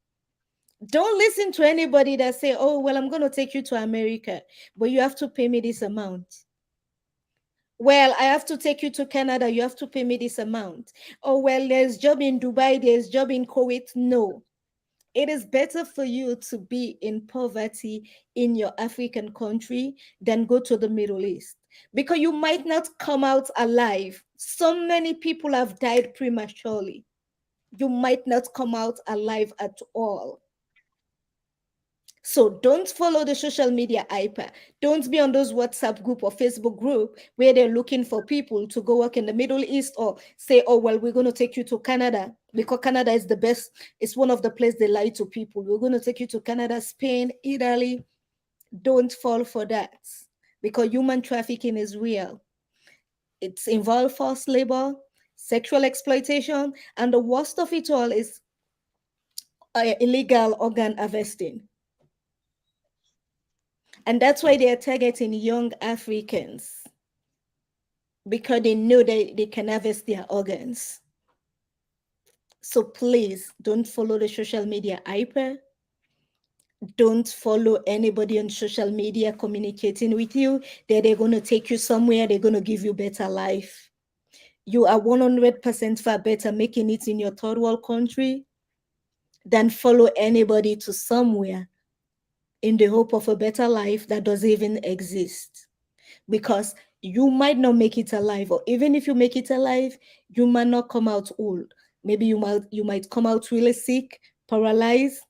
Don't listen to anybody that say, "Oh, well, I'm going to take you to America, but you have to pay me this amount." Well, I have to take you to Canada, you have to pay me this amount. Oh, well, there's job in Dubai, there's job in Kuwait. No. It is better for you to be in poverty in your African country than go to the Middle East because you might not come out alive. So many people have died prematurely. You might not come out alive at all. So don't follow the social media hyper. Don't be on those WhatsApp group or Facebook group where they're looking for people to go work in the Middle East or say, "Oh, well, we're going to take you to Canada because Canada is the best. It's one of the places they lie to people. We're going to take you to Canada, Spain, Italy." Don't fall for that because human trafficking is real. It's involved forced labor, sexual exploitation, and the worst of it all is illegal organ harvesting. And that's why they are targeting young Africans because they know they can harvest their organs. So please don't follow the social media hyper. Don't follow anybody on social media communicating with you that they're going to take you somewhere, they're going to give you better life. You are 100% far better making it in your third world country than follow anybody to somewhere in the hope of a better life that doesn't even exist. Because you might not make it alive, or even if you make it alive, you might not come out old. Maybe you might come out really sick, paralyzed,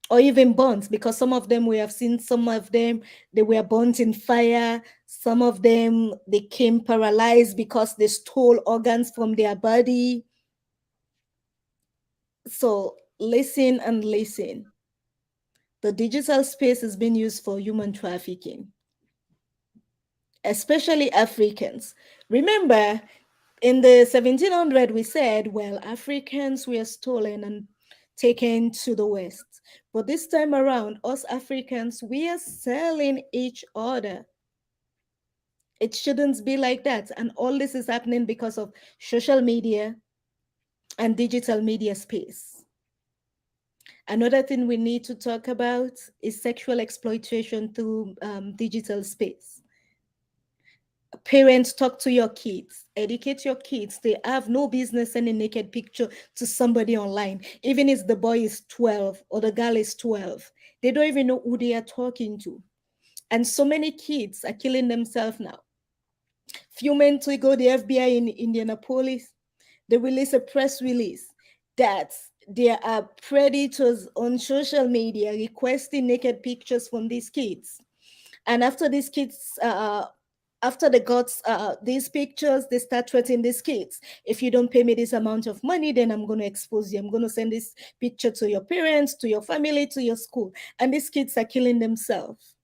or even burnt, because some of them, we have seen some of them, they were burnt in fire. Some of them, they came paralyzed because they stole organs from their body. So listen and listen. The digital space is being used for human trafficking, especially Africans. Remember, in the 1700, we said, well, Africans were stolen and taken to the West. But this time around, us Africans, we are selling each other. It shouldn't be like that. And all this is happening because of social media and digital media space. Another thing we need to talk about is sexual exploitation through digital space. Parents, talk to your kids, educate your kids. They have no business sending naked picture to somebody online, even if the boy is 12 or the girl is 12. They don't even know who they are talking to. And so many kids are killing themselves now. Few months ago, the FBI in Indianapolis, they released a press release that there are predators on social media requesting naked pictures from these kids. And after these kids, after they got these pictures, they start threatening these kids. If you don't pay me this amount of money, then I'm going to expose you. I'm going to send this picture to your parents, to your family, to your school. And these kids are killing themselves.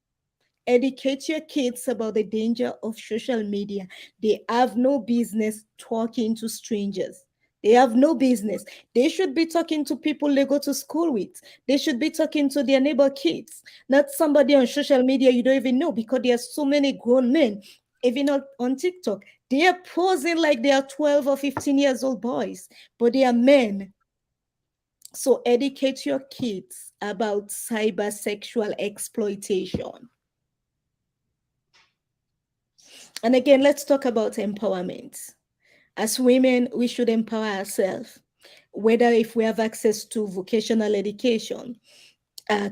Educate your kids about the danger of social media. They have no business talking to strangers. They have no business. They should be talking to people they go to school with. They should be talking to their neighbor kids, not somebody on social media you don't even know, because there are so many grown men, even on TikTok. They are posing like they are 12 or 15 years old boys, but they are men. So educate your kids about cyber sexual exploitation. And again, let's talk about empowerment. As women, we should empower ourselves, whether if we have access to vocational education,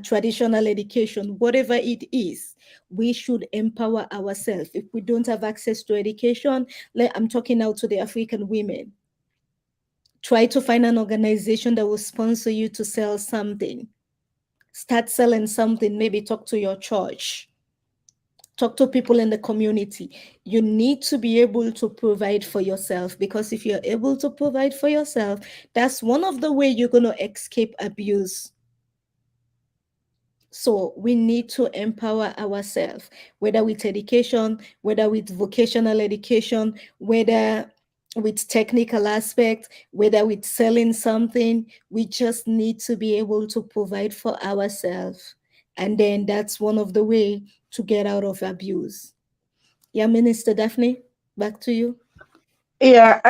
traditional education, whatever it is, we should empower ourselves. If we don't have access to education, I'm talking now to the African women. Try to find an organization that will sponsor you to sell something. Start selling something, maybe talk to your church, talk to people in the community. You need to be able to provide for yourself, because if you're able to provide for yourself, that's one of the way you're going to escape abuse. So we need to empower ourselves, whether with education, whether with vocational education, whether with technical aspect, whether with selling something. We just need to be able to provide for ourselves. And then that's one of the way to get out of abuse. Yeah, Minister Daphne, back to you. Yeah,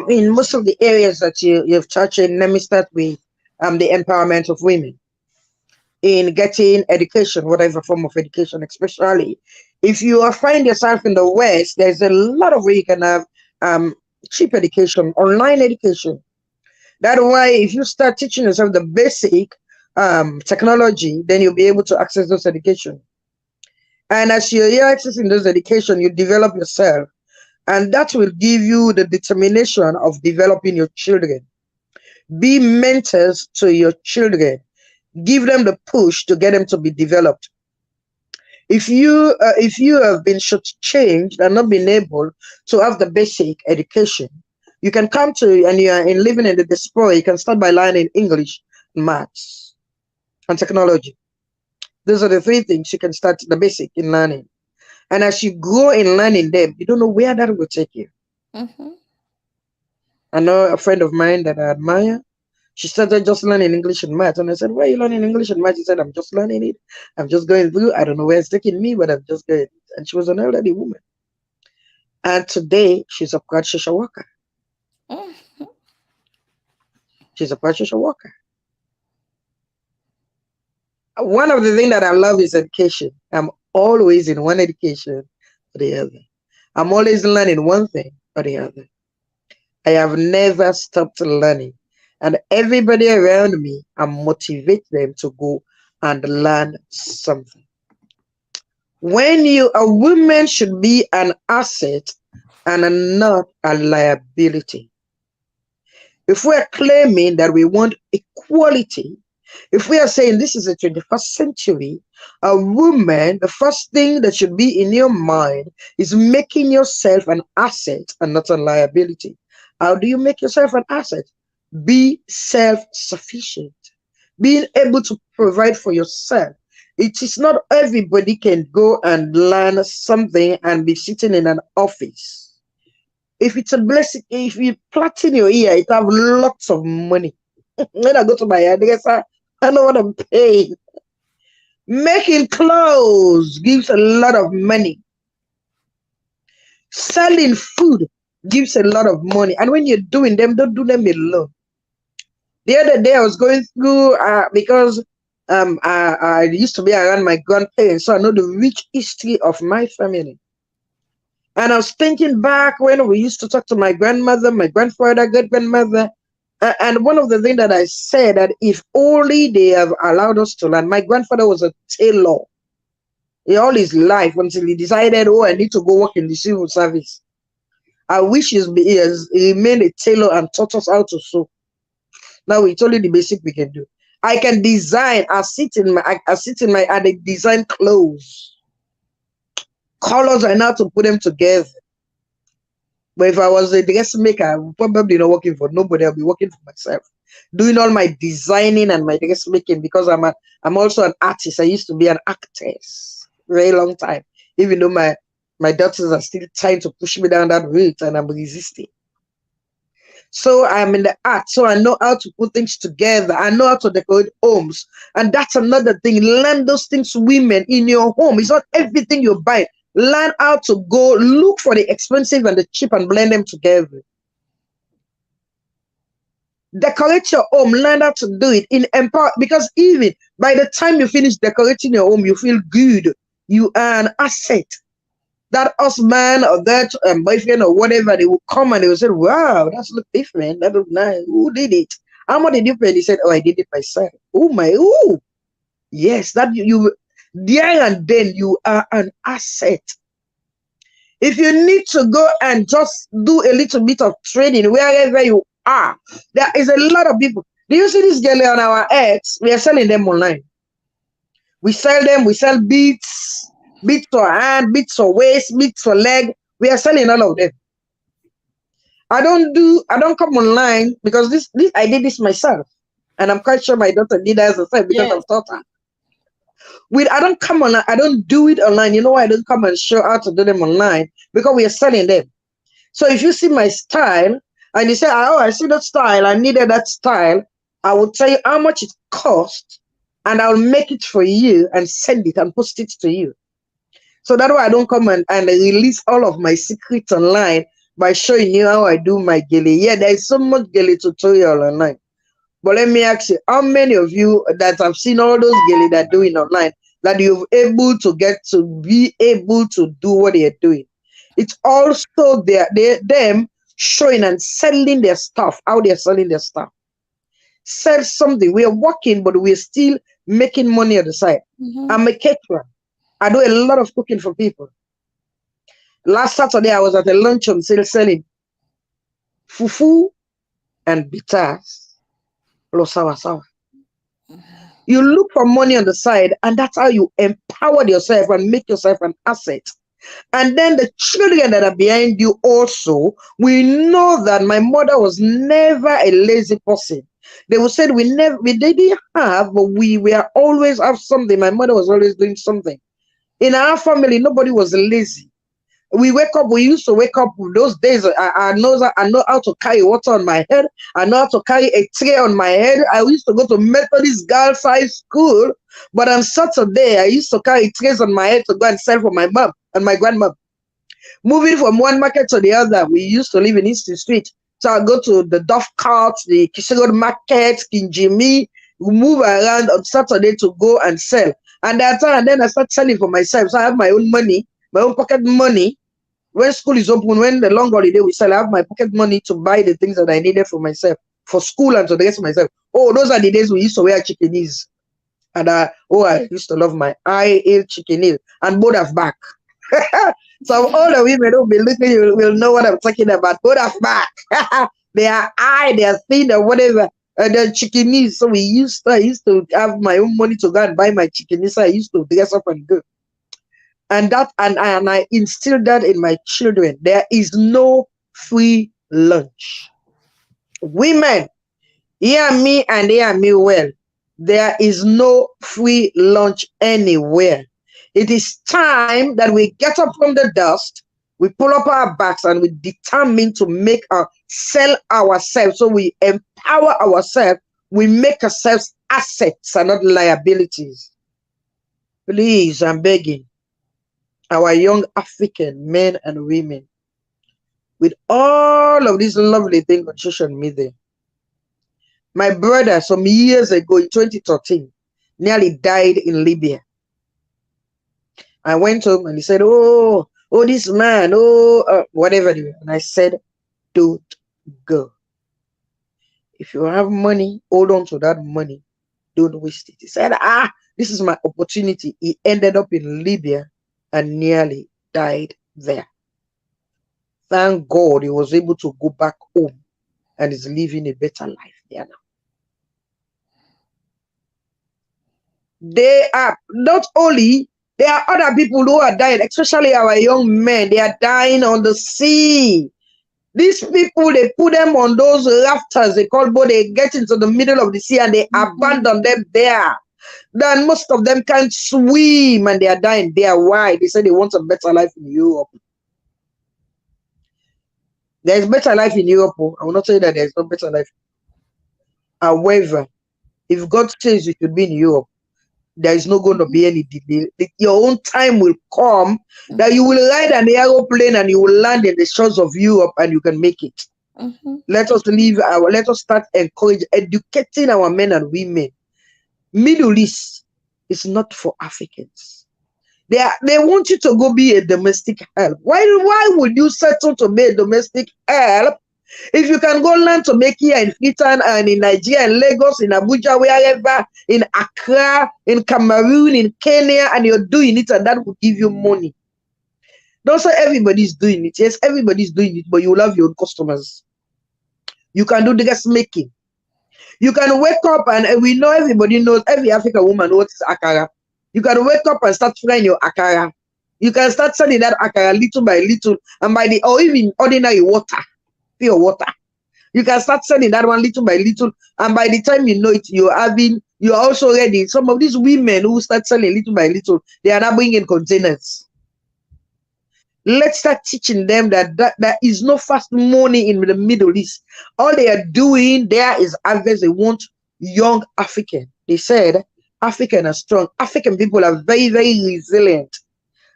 in most of the areas that you've touched in, let me start with the empowerment of women in getting education, whatever form of education, especially if you are find yourself in the West, there's a lot of way you can have um cheap education, online education. That's why if you start teaching yourself the basic technology, then you'll be able to access those education. And as you're accessing those education, you develop yourself, and that will give you the determination of developing your children. Be mentors to your children. Give them the push to get them to be developed. If you have been shortchanged and not been able to have the basic education, you can come to and you are in living in the diaspora. You can start by learning English, maths, and technology. Those are the three things you can start the basic in learning. And as you grow in learning them, you don't know where that will take you. Mm-hmm. I know a friend of mine that I admire. She started just learning English and math. And I said, why are you learning English and math? She said, I'm just learning it. I'm just going through. I don't know where it's taking me, but I'm just going. And she was an elderly woman. And today, she's a practice social worker. Mm-hmm. She's a practice social worker. One of the things that I love is education. I'm always in one education or the other. I'm always learning one thing or the other. I have never stopped learning. And everybody around me, I motivate them to go and learn something. When you a woman should be an asset and not a liability. If we're claiming that we want equality, if we are saying this is a 21st century, a woman, the first thing that should be in your mind is making yourself an asset and not a liability. How do you make yourself an asset? Be self sufficient, being able to provide for yourself. It is not everybody can go and learn something and be sitting in an office. If it's a blessing, if you platin your ear, it have lots of money. When I go to my hairdresser, I know what I'm paying. Making clothes gives a lot of money. Selling food gives a lot of money. And when you're doing them, don't do them alone. The other day I was going through because I used to be around my grandparents, so I know the rich history of my family. And I was thinking back when we used to talk to my grandmother, my grandfather, great grandmother. And one of the things that I said that if only they have allowed us to learn. My grandfather was a tailor all his life until he decided, oh, I need to go work in the civil service. I wish he has remained a tailor and taught us how to sew. Now it's only the basic we can do. I can design. I design clothes, colors. I know how to put them together. But if I was a dressmaker, I would probably not working for nobody. I'll be working for myself, doing all my designing and my dressmaking because I'm also an artist. I used to be an actress very long time, even though my daughters are still trying to push me down that route and I'm resisting. So I'm in the art, so I know how to put things together. I know how to decorate homes, and that's another thing. Learn those things, women, in your home. It's not everything you buy. Learn how to go look for the expensive and the cheap and blend them together. Decorate your home. Learn how to do it in empower. Because even by the time you finish decorating your home, you feel good. You are an asset. That husband or that boyfriend or whatever, they will come and they will say, wow, that's look different. That look nice. Who did it? How much did you pay? They said, oh, I did it myself. Oh my, oh yes, that you there and then you are an asset. If you need to go and just do a little bit of trading wherever you are, there is a lot of people. Do you see this girl on our ex? We are selling them online. We sell them, we sell beats, beats for hand, beats for waist, beats for leg. We are selling all of them. I don't come online because this I did this myself. And I'm quite sure my daughter did as herself because Yes. I've taught her. I don't come online, I don't do it online. You know why I don't come and show how to do them online? Because we are selling them. So if you see my style and you say, oh, I see that style, I needed that style, I will tell you how much it costs and I'll make it for you and send it and post it to you. So that's why I don't come and release all of my secrets online by showing you how I do my gele. Yeah, there is so much gele tutorial online. But let me ask you, how many of you that have seen all those gele that are doing online that you're able to get to be able to do what they're doing? It's also them showing and selling their stuff, how they're selling their stuff. Sell something. We are working, but we're still making money on the side. Mm-hmm. I'm a caterer. I do a lot of cooking for people. Last Saturday, I was at a luncheon sale selling fufu and bitters plus sour sour. You look for money on the side, and that's how you empower yourself and make yourself an asset. And then the children that are behind you also, we know that my mother was never a lazy person. They would say we didn't have, but we were always have something. My mother was always doing something. In our family, nobody was lazy. We wake up, we used to wake up those days. I know how to carry water on my head. I know how to carry a tray on my head. I used to go to Methodist Girls High School, but on Saturday, I used to carry trays on my head to go and sell for my mom and my grandmom. Moving from one market to the other, we used to live in Easton Street. So I go to the Duff Cart, the Kishigood Market, Kinjimi. We move around on Saturday to go and sell. And that time, and then I start selling for myself. So I have my own money, my own pocket money. When school is open, when the long holiday we sell, I have my pocket money to buy the things that I needed for myself, for school and to dress myself. Oh, those are the days we used to wear chickenese. And I used to love my high heel chicken heel and both have back. Some older women who be looking, you will know what I'm talking about. Both have back. They are high, they are thin, or whatever. And then chickenese. So I used to have my own money to go and buy my chickenese. So I used to dress up and go. And I instilled that in my children. There is no free lunch. Women, hear me and hear me well. There is no free lunch anywhere. It is time that we get up from the dust, we pull up our backs, and we determine to sell ourselves. So we empower ourselves. We make ourselves assets and not liabilities. Please, I'm begging our young African men and women, with all of these lovely things on social media. My brother, some years ago in 2013, nearly died in Libya. I went home and he said, this man, whatever. And I said, don't go. If you have money, hold on to that money. Don't waste it. He said, this is my opportunity. He ended up in Libya and nearly died there. Thank God he was able to go back home and is living a better life there now. They are not only, there are other people who are dying, especially our young men. They are dying on the sea. These people, they put them on those rafters, they call boat, they get into the middle of the sea and they abandon them there. Then most of them can't swim and they are dying there. Why? They say they want a better life in Europe. There's better life in Europe. I will not say that there's no better life. However, if God says you should be in Europe, there is not going to be any delay. Your own time will come that you will ride an aeroplane and you will land in the shores of Europe and you can make it. Let us start educating our men and women. Middle East is not for Africans. They want you to go be a domestic help. Why would you settle to be a domestic help if you can go learn to make here in Freetown and in Nigeria, in Lagos, in Abuja, wherever, in Accra, in Cameroon, in Kenya, and you're doing it and that will give you money? Don't say everybody's doing it. Yes, everybody's doing it, but you will have your own customers. You can do dress making. You can wake up and we know everybody knows, every African woman knows akara. You can wake up and start frying your akara. You can start selling that akara little by little, and or even ordinary water, pure water. You can start selling that one little by little, and by the time you know it, you're also ready. Some of these women who start selling little by little, they are now bringing containers. Let's start teaching them that there is no fast money in the Middle East. All they are doing there is harvest. They want young African. They said African are strong. African people are very, very resilient.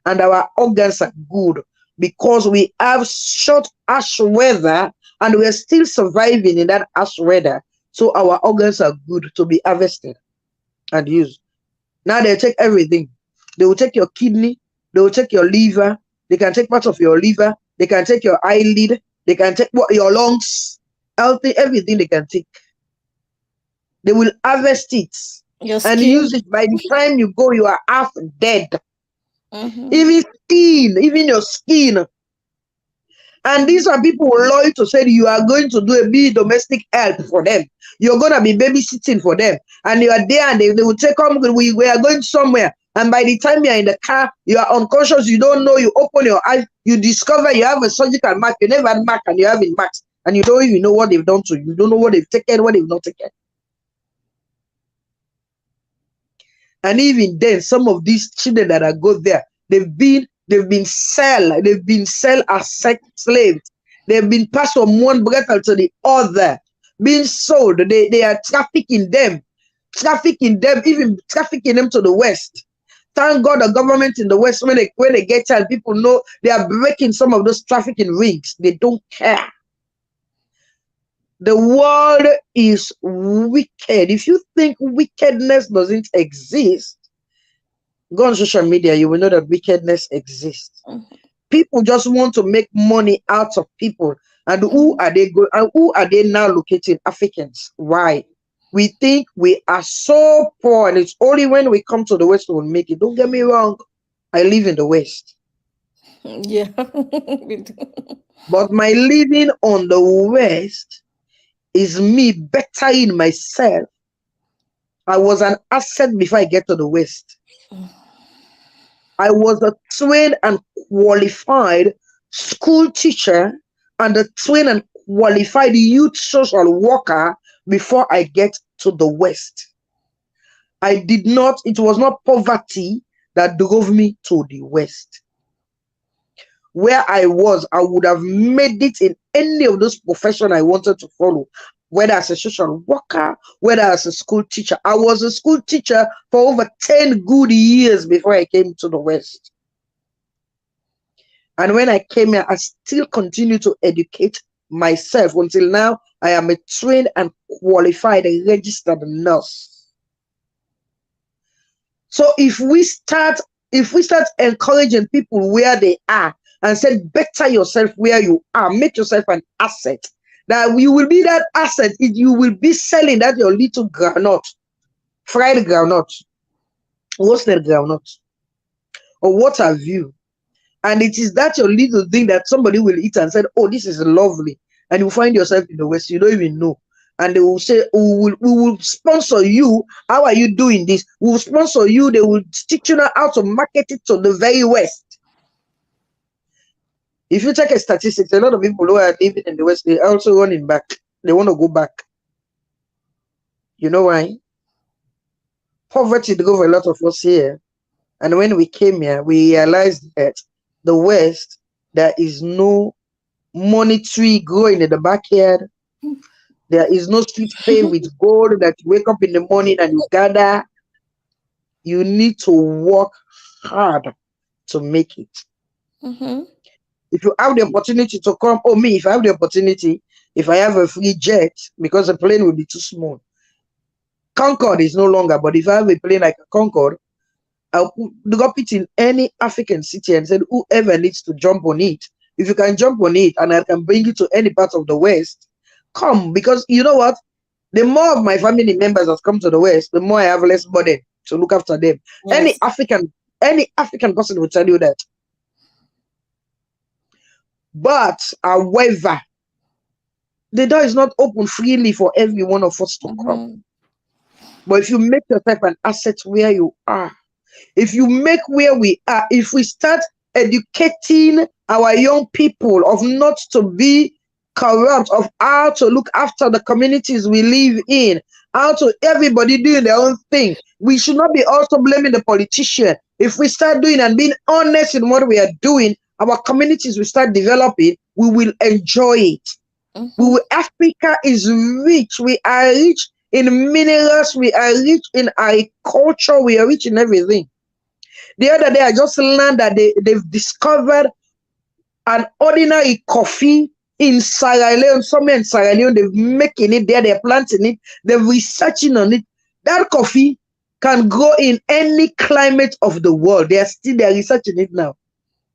and our organs are good because we have short harsh weather and we're still surviving in that harsh weather. So our organs are good to be harvested and used. Now they take everything. They will take your kidney, they will take your liver, they can take part of your liver, they can take your eyelid, they can take your lungs, healthy, everything they can take. They will harvest it Your and skin. use it. By the time you go, you are half dead. Mm-hmm. Even skin, even your skin. And these are people loyal to say you are going to do a big domestic help for them. You're going to be babysitting for them. And you are there and they will take come, we are going somewhere. And by the time you're in the car, you are unconscious, you don't know, you open your eyes, you discover you have a surgical mark, you never had mark and you have a mark. And you don't even know what they've done to you. You don't know what they've taken, what they've not taken. And even then, some of these children that are go there, they've been sell as sex slaves. They've been passed from one brothel to the other, being sold. They are trafficking them, even trafficking them to the West. Thank God the government in the West, when they get child, people know they are breaking some of those trafficking rings. They don't care. The world is wicked. If you think wickedness doesn't exist, go on social media, you will know that wickedness exists. People just want to make money out of people. And who Mm-hmm. are they go and who are they now locating? Africans. Why? We think we are so poor, and it's only when we come to the West we'll make it. Don't get me wrong. I live in the West. Yeah. But my living on the West is me bettering myself. I was an asset before I get to the West. I was a trained and qualified school teacher and a trained and qualified youth social worker before I get to the West. It was not poverty that drove me to the West. Where I was, I would have made it in any of those professions I wanted to follow, whether as a social worker, whether as a school teacher. I was a school teacher for over 10 good years before I came to the West. And when I came here, I still continue to educate myself until now. I am a trained and qualified registered nurse. So if we start encouraging people where they are and said better yourself where you are, make yourself an asset. That you will be that asset. You will be selling that your little groundnut, fried groundnut, roasted groundnut, or what have you. And it is that your little thing that somebody will eat and said, oh, this is lovely. And you find yourself in the West, you don't even know. And they will say, we will sponsor you. How are you doing this? We will sponsor you. They will teach you how to market it to the very West. If you check a statistics, a lot of people who are living in the West, they're also running back. They want to go back. You know why? Poverty drove a lot of us here. And when we came here, we realized that the West, there is no money tree growing in the backyard. There is no street paved with gold that you wake up in the morning and you gather. You need to work hard to make it. Mm-hmm. If you have the opportunity to come, oh me, if I have the opportunity, if I have a free jet, because the plane will be too small. Concorde is no longer, but if I have a plane like a Concorde, I'll drop it in any African city and said whoever needs to jump on it, if you can jump on it and I can bring you to any part of the West, come. Because you know what? The more of my family members that come to the West, the more I have less burden to look after them. Any Yes. African, any African person will tell you that. But however, the door is not open freely for every one of us to come. Mm-hmm. But if you make yourself an asset where you are, if you make where we are, if we start educating our young people of not to be corrupt, of how to look after the communities we live in, how to everybody doing their own thing, we should not be also blaming the politician. If we start doing and being honest in what we are doing, our communities will start developing, we will enjoy it. Mm-hmm. Africa is rich. We are rich in minerals. We are rich in agriculture. We are rich in everything. The other day, I just learned that they've discovered an ordinary coffee in Sierra Leone. Somewhere in Sierra Leone, they're making it there, they're planting it, they're researching on it. That coffee can grow in any climate of the world. They're researching it now.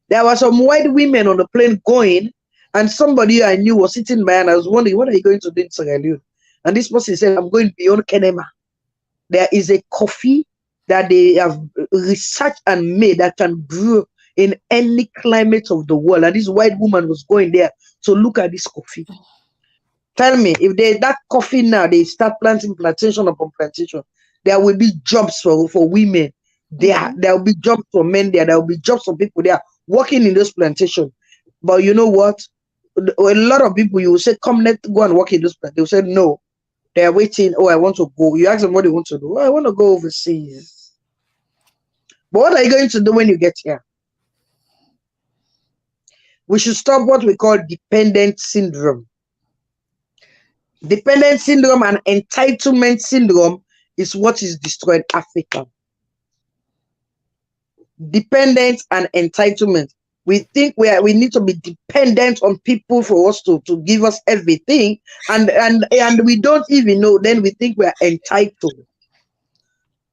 There were some white women on the plane going, and somebody I knew was sitting by, and I was wondering, what are you going to do in Sierra Leone? And this person said, I'm going beyond Kenema. There is a coffee that they have researched and made that can grow in any climate of the world. And this white woman was going there to look at this coffee. Tell me, if that coffee now, they start planting plantation upon plantation, there will be jobs for women. There will be jobs for men there. There will be jobs for people there working in those plantations. But you know what? A lot of people, you will say, come, let's go and work in those plantations. They will say, no. They are waiting. Oh, I want to go. You ask them what they want to do. Oh, I want to go overseas. But what are you going to do when you get here? We should stop what we call dependent syndrome. Dependent syndrome and entitlement syndrome is what is destroying Africa. Dependence and entitlement. We think we need to be dependent on people for us to give us everything, and we don't even know. Then we think we are entitled.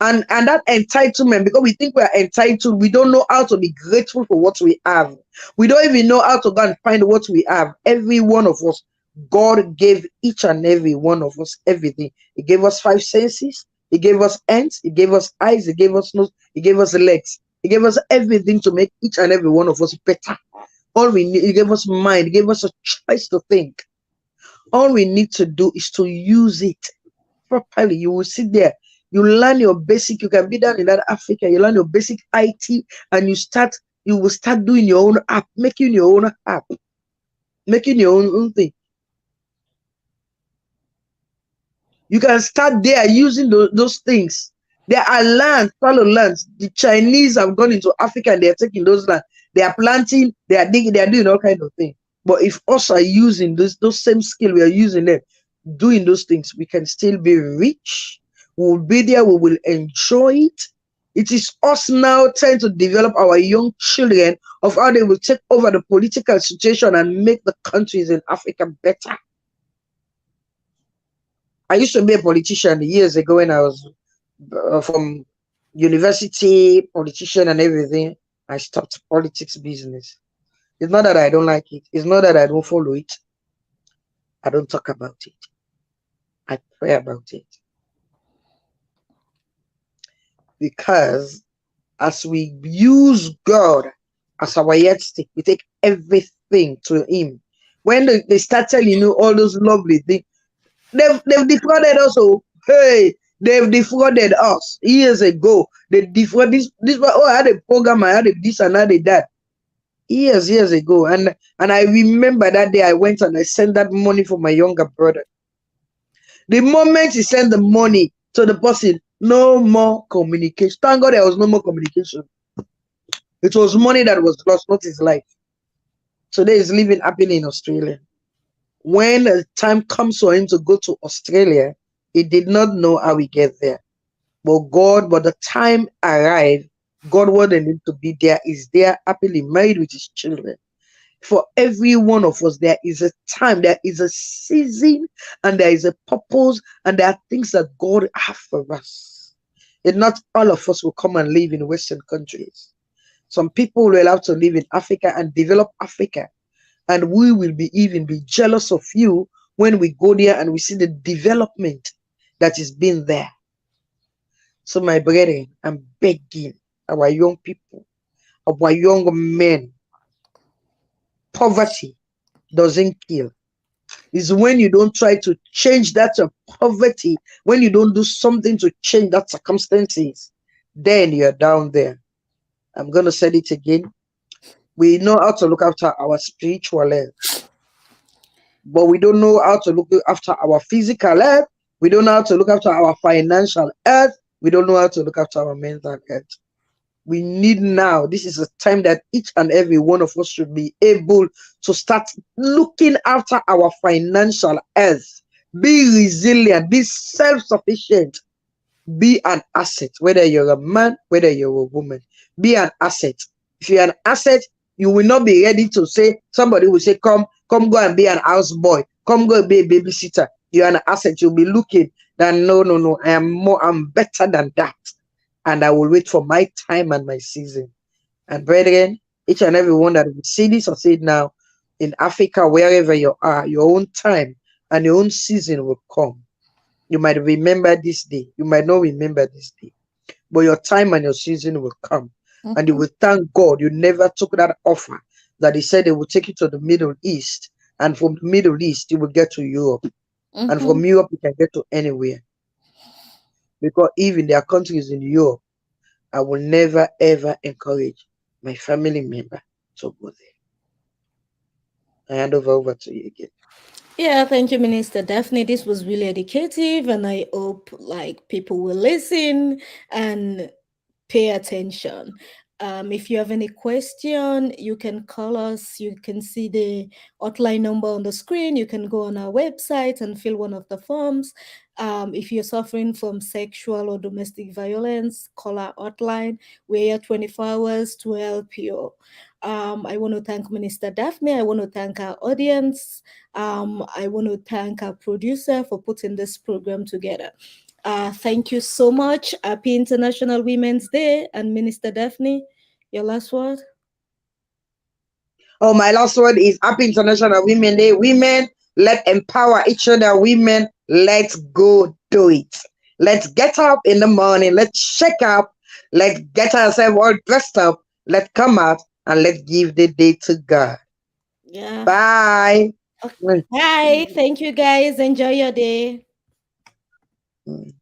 And that entitlement, because we think we are entitled, we don't know how to be grateful for what we have. We don't even know how to go and find what we have. Every one of us, God gave each and every one of us everything. He gave us 5 senses. He gave us hands. He gave us eyes. He gave us nose. He gave us legs. He gave us everything to make each and every one of us better. All we need, he gave us mind. He gave us a choice to think. All we need to do is to use it properly. You will sit there. You learn your basic. You can be down in that Africa. You learn your basic IT, and you will start doing your own app, making your own app, making your own thing. You can start there using those things. There are lands, fallow lands. The Chinese have gone into Africa and they are taking those lands. They are planting, they are digging, they are doing all kinds of things. But if us are using those same skill, we are using them, doing those things, we can still be rich. We will be there, we will enjoy it. It is us now trying to develop our young children of how they will take over the political situation and make the countries in Africa better. I used to be a politician years ago when I was from university, politician and everything. I stopped politics business. It's not that I don't like it. It's not that I don't follow it. I don't talk about it. I pray about it. Because as we use God as our yardstick, we take everything to Him. When they start telling you all those lovely things, they've defrauded us. Oh, hey, they've defrauded us years ago. They defrauded this. Oh, I had a program, I had a this and I had that. Years ago. And I remember that day I went and I sent that money for my younger brother. The moment he sent the money to the person, no more communication. Thank God there was no more communication. It was money that was lost, not his life. Today he's living happily in Australia. When the time comes for him to go to Australia, he did not know how he get there. But the time arrived, God wanted him to be there. He's there happily married with his children. For every one of us, there is a time, there is a season, and there is a purpose, and there are things that God has for us. And not all of us will come and live in Western countries. Some people will have to live in Africa and develop Africa. And we will even be jealous of you when we go there and we see the development that is being there. So my brethren, I'm begging our young people, our young men, poverty doesn't kill. It's when you don't try to change that poverty, when you don't do something to change that circumstances, then you're down there. I'm going to say it again. We know how to look after our spiritual health, but we don't know how to look after our physical health. We don't know how to look after our financial health. We don't know how to look after our mental health. We need now, this is a time that each and every one of us should be able to start looking after our financial health. Be resilient, be self-sufficient. Be an asset, whether you're a man, whether you're a woman. Be an asset. If you're an asset, you will not be ready to say, somebody will say, come go and be an houseboy, come go and be a babysitter. You're an asset. You'll be looking that no, no, no, I'm better than that. And I will wait for my time and my season. And brethren, each and every one that will see this or see it now in Africa, wherever you are, your own time and your own season will come. You might remember this day. You might not remember this day, but your time and your season will come. And you Mhm, will thank God you never took that offer that He said He will take you to the Middle East. And from the Middle East, you will get to Europe. And from mhm. Europe, you can get to anywhere. Because even there are countries in Europe, I will never ever encourage my family member to go there. I hand over to you again. Yeah, thank you, Minister Daphne. This was really educative, and I hope like people will listen and pay attention. If you have any question, you can call us. You can see the hotline number on the screen. You can go on our website and fill one of the forms. If you're suffering from sexual or domestic violence, call our hotline. We're here 24 hours to help you. I want to thank Minister Daphne. I want to thank our audience. I want to thank our producer for putting this program together. Thank you so much. Happy International Women's Day. And Minister Daphne, your last word? Oh, my last word is Happy International Women Day. Women, let's empower each other. Women, let's go do it. Let's get up in the morning. Let's shake up. Let's get ourselves all dressed up. Let's come out and let's give the day to God. Yeah. Bye. Okay. Bye. Thank you, guys. Enjoy your day. Mm.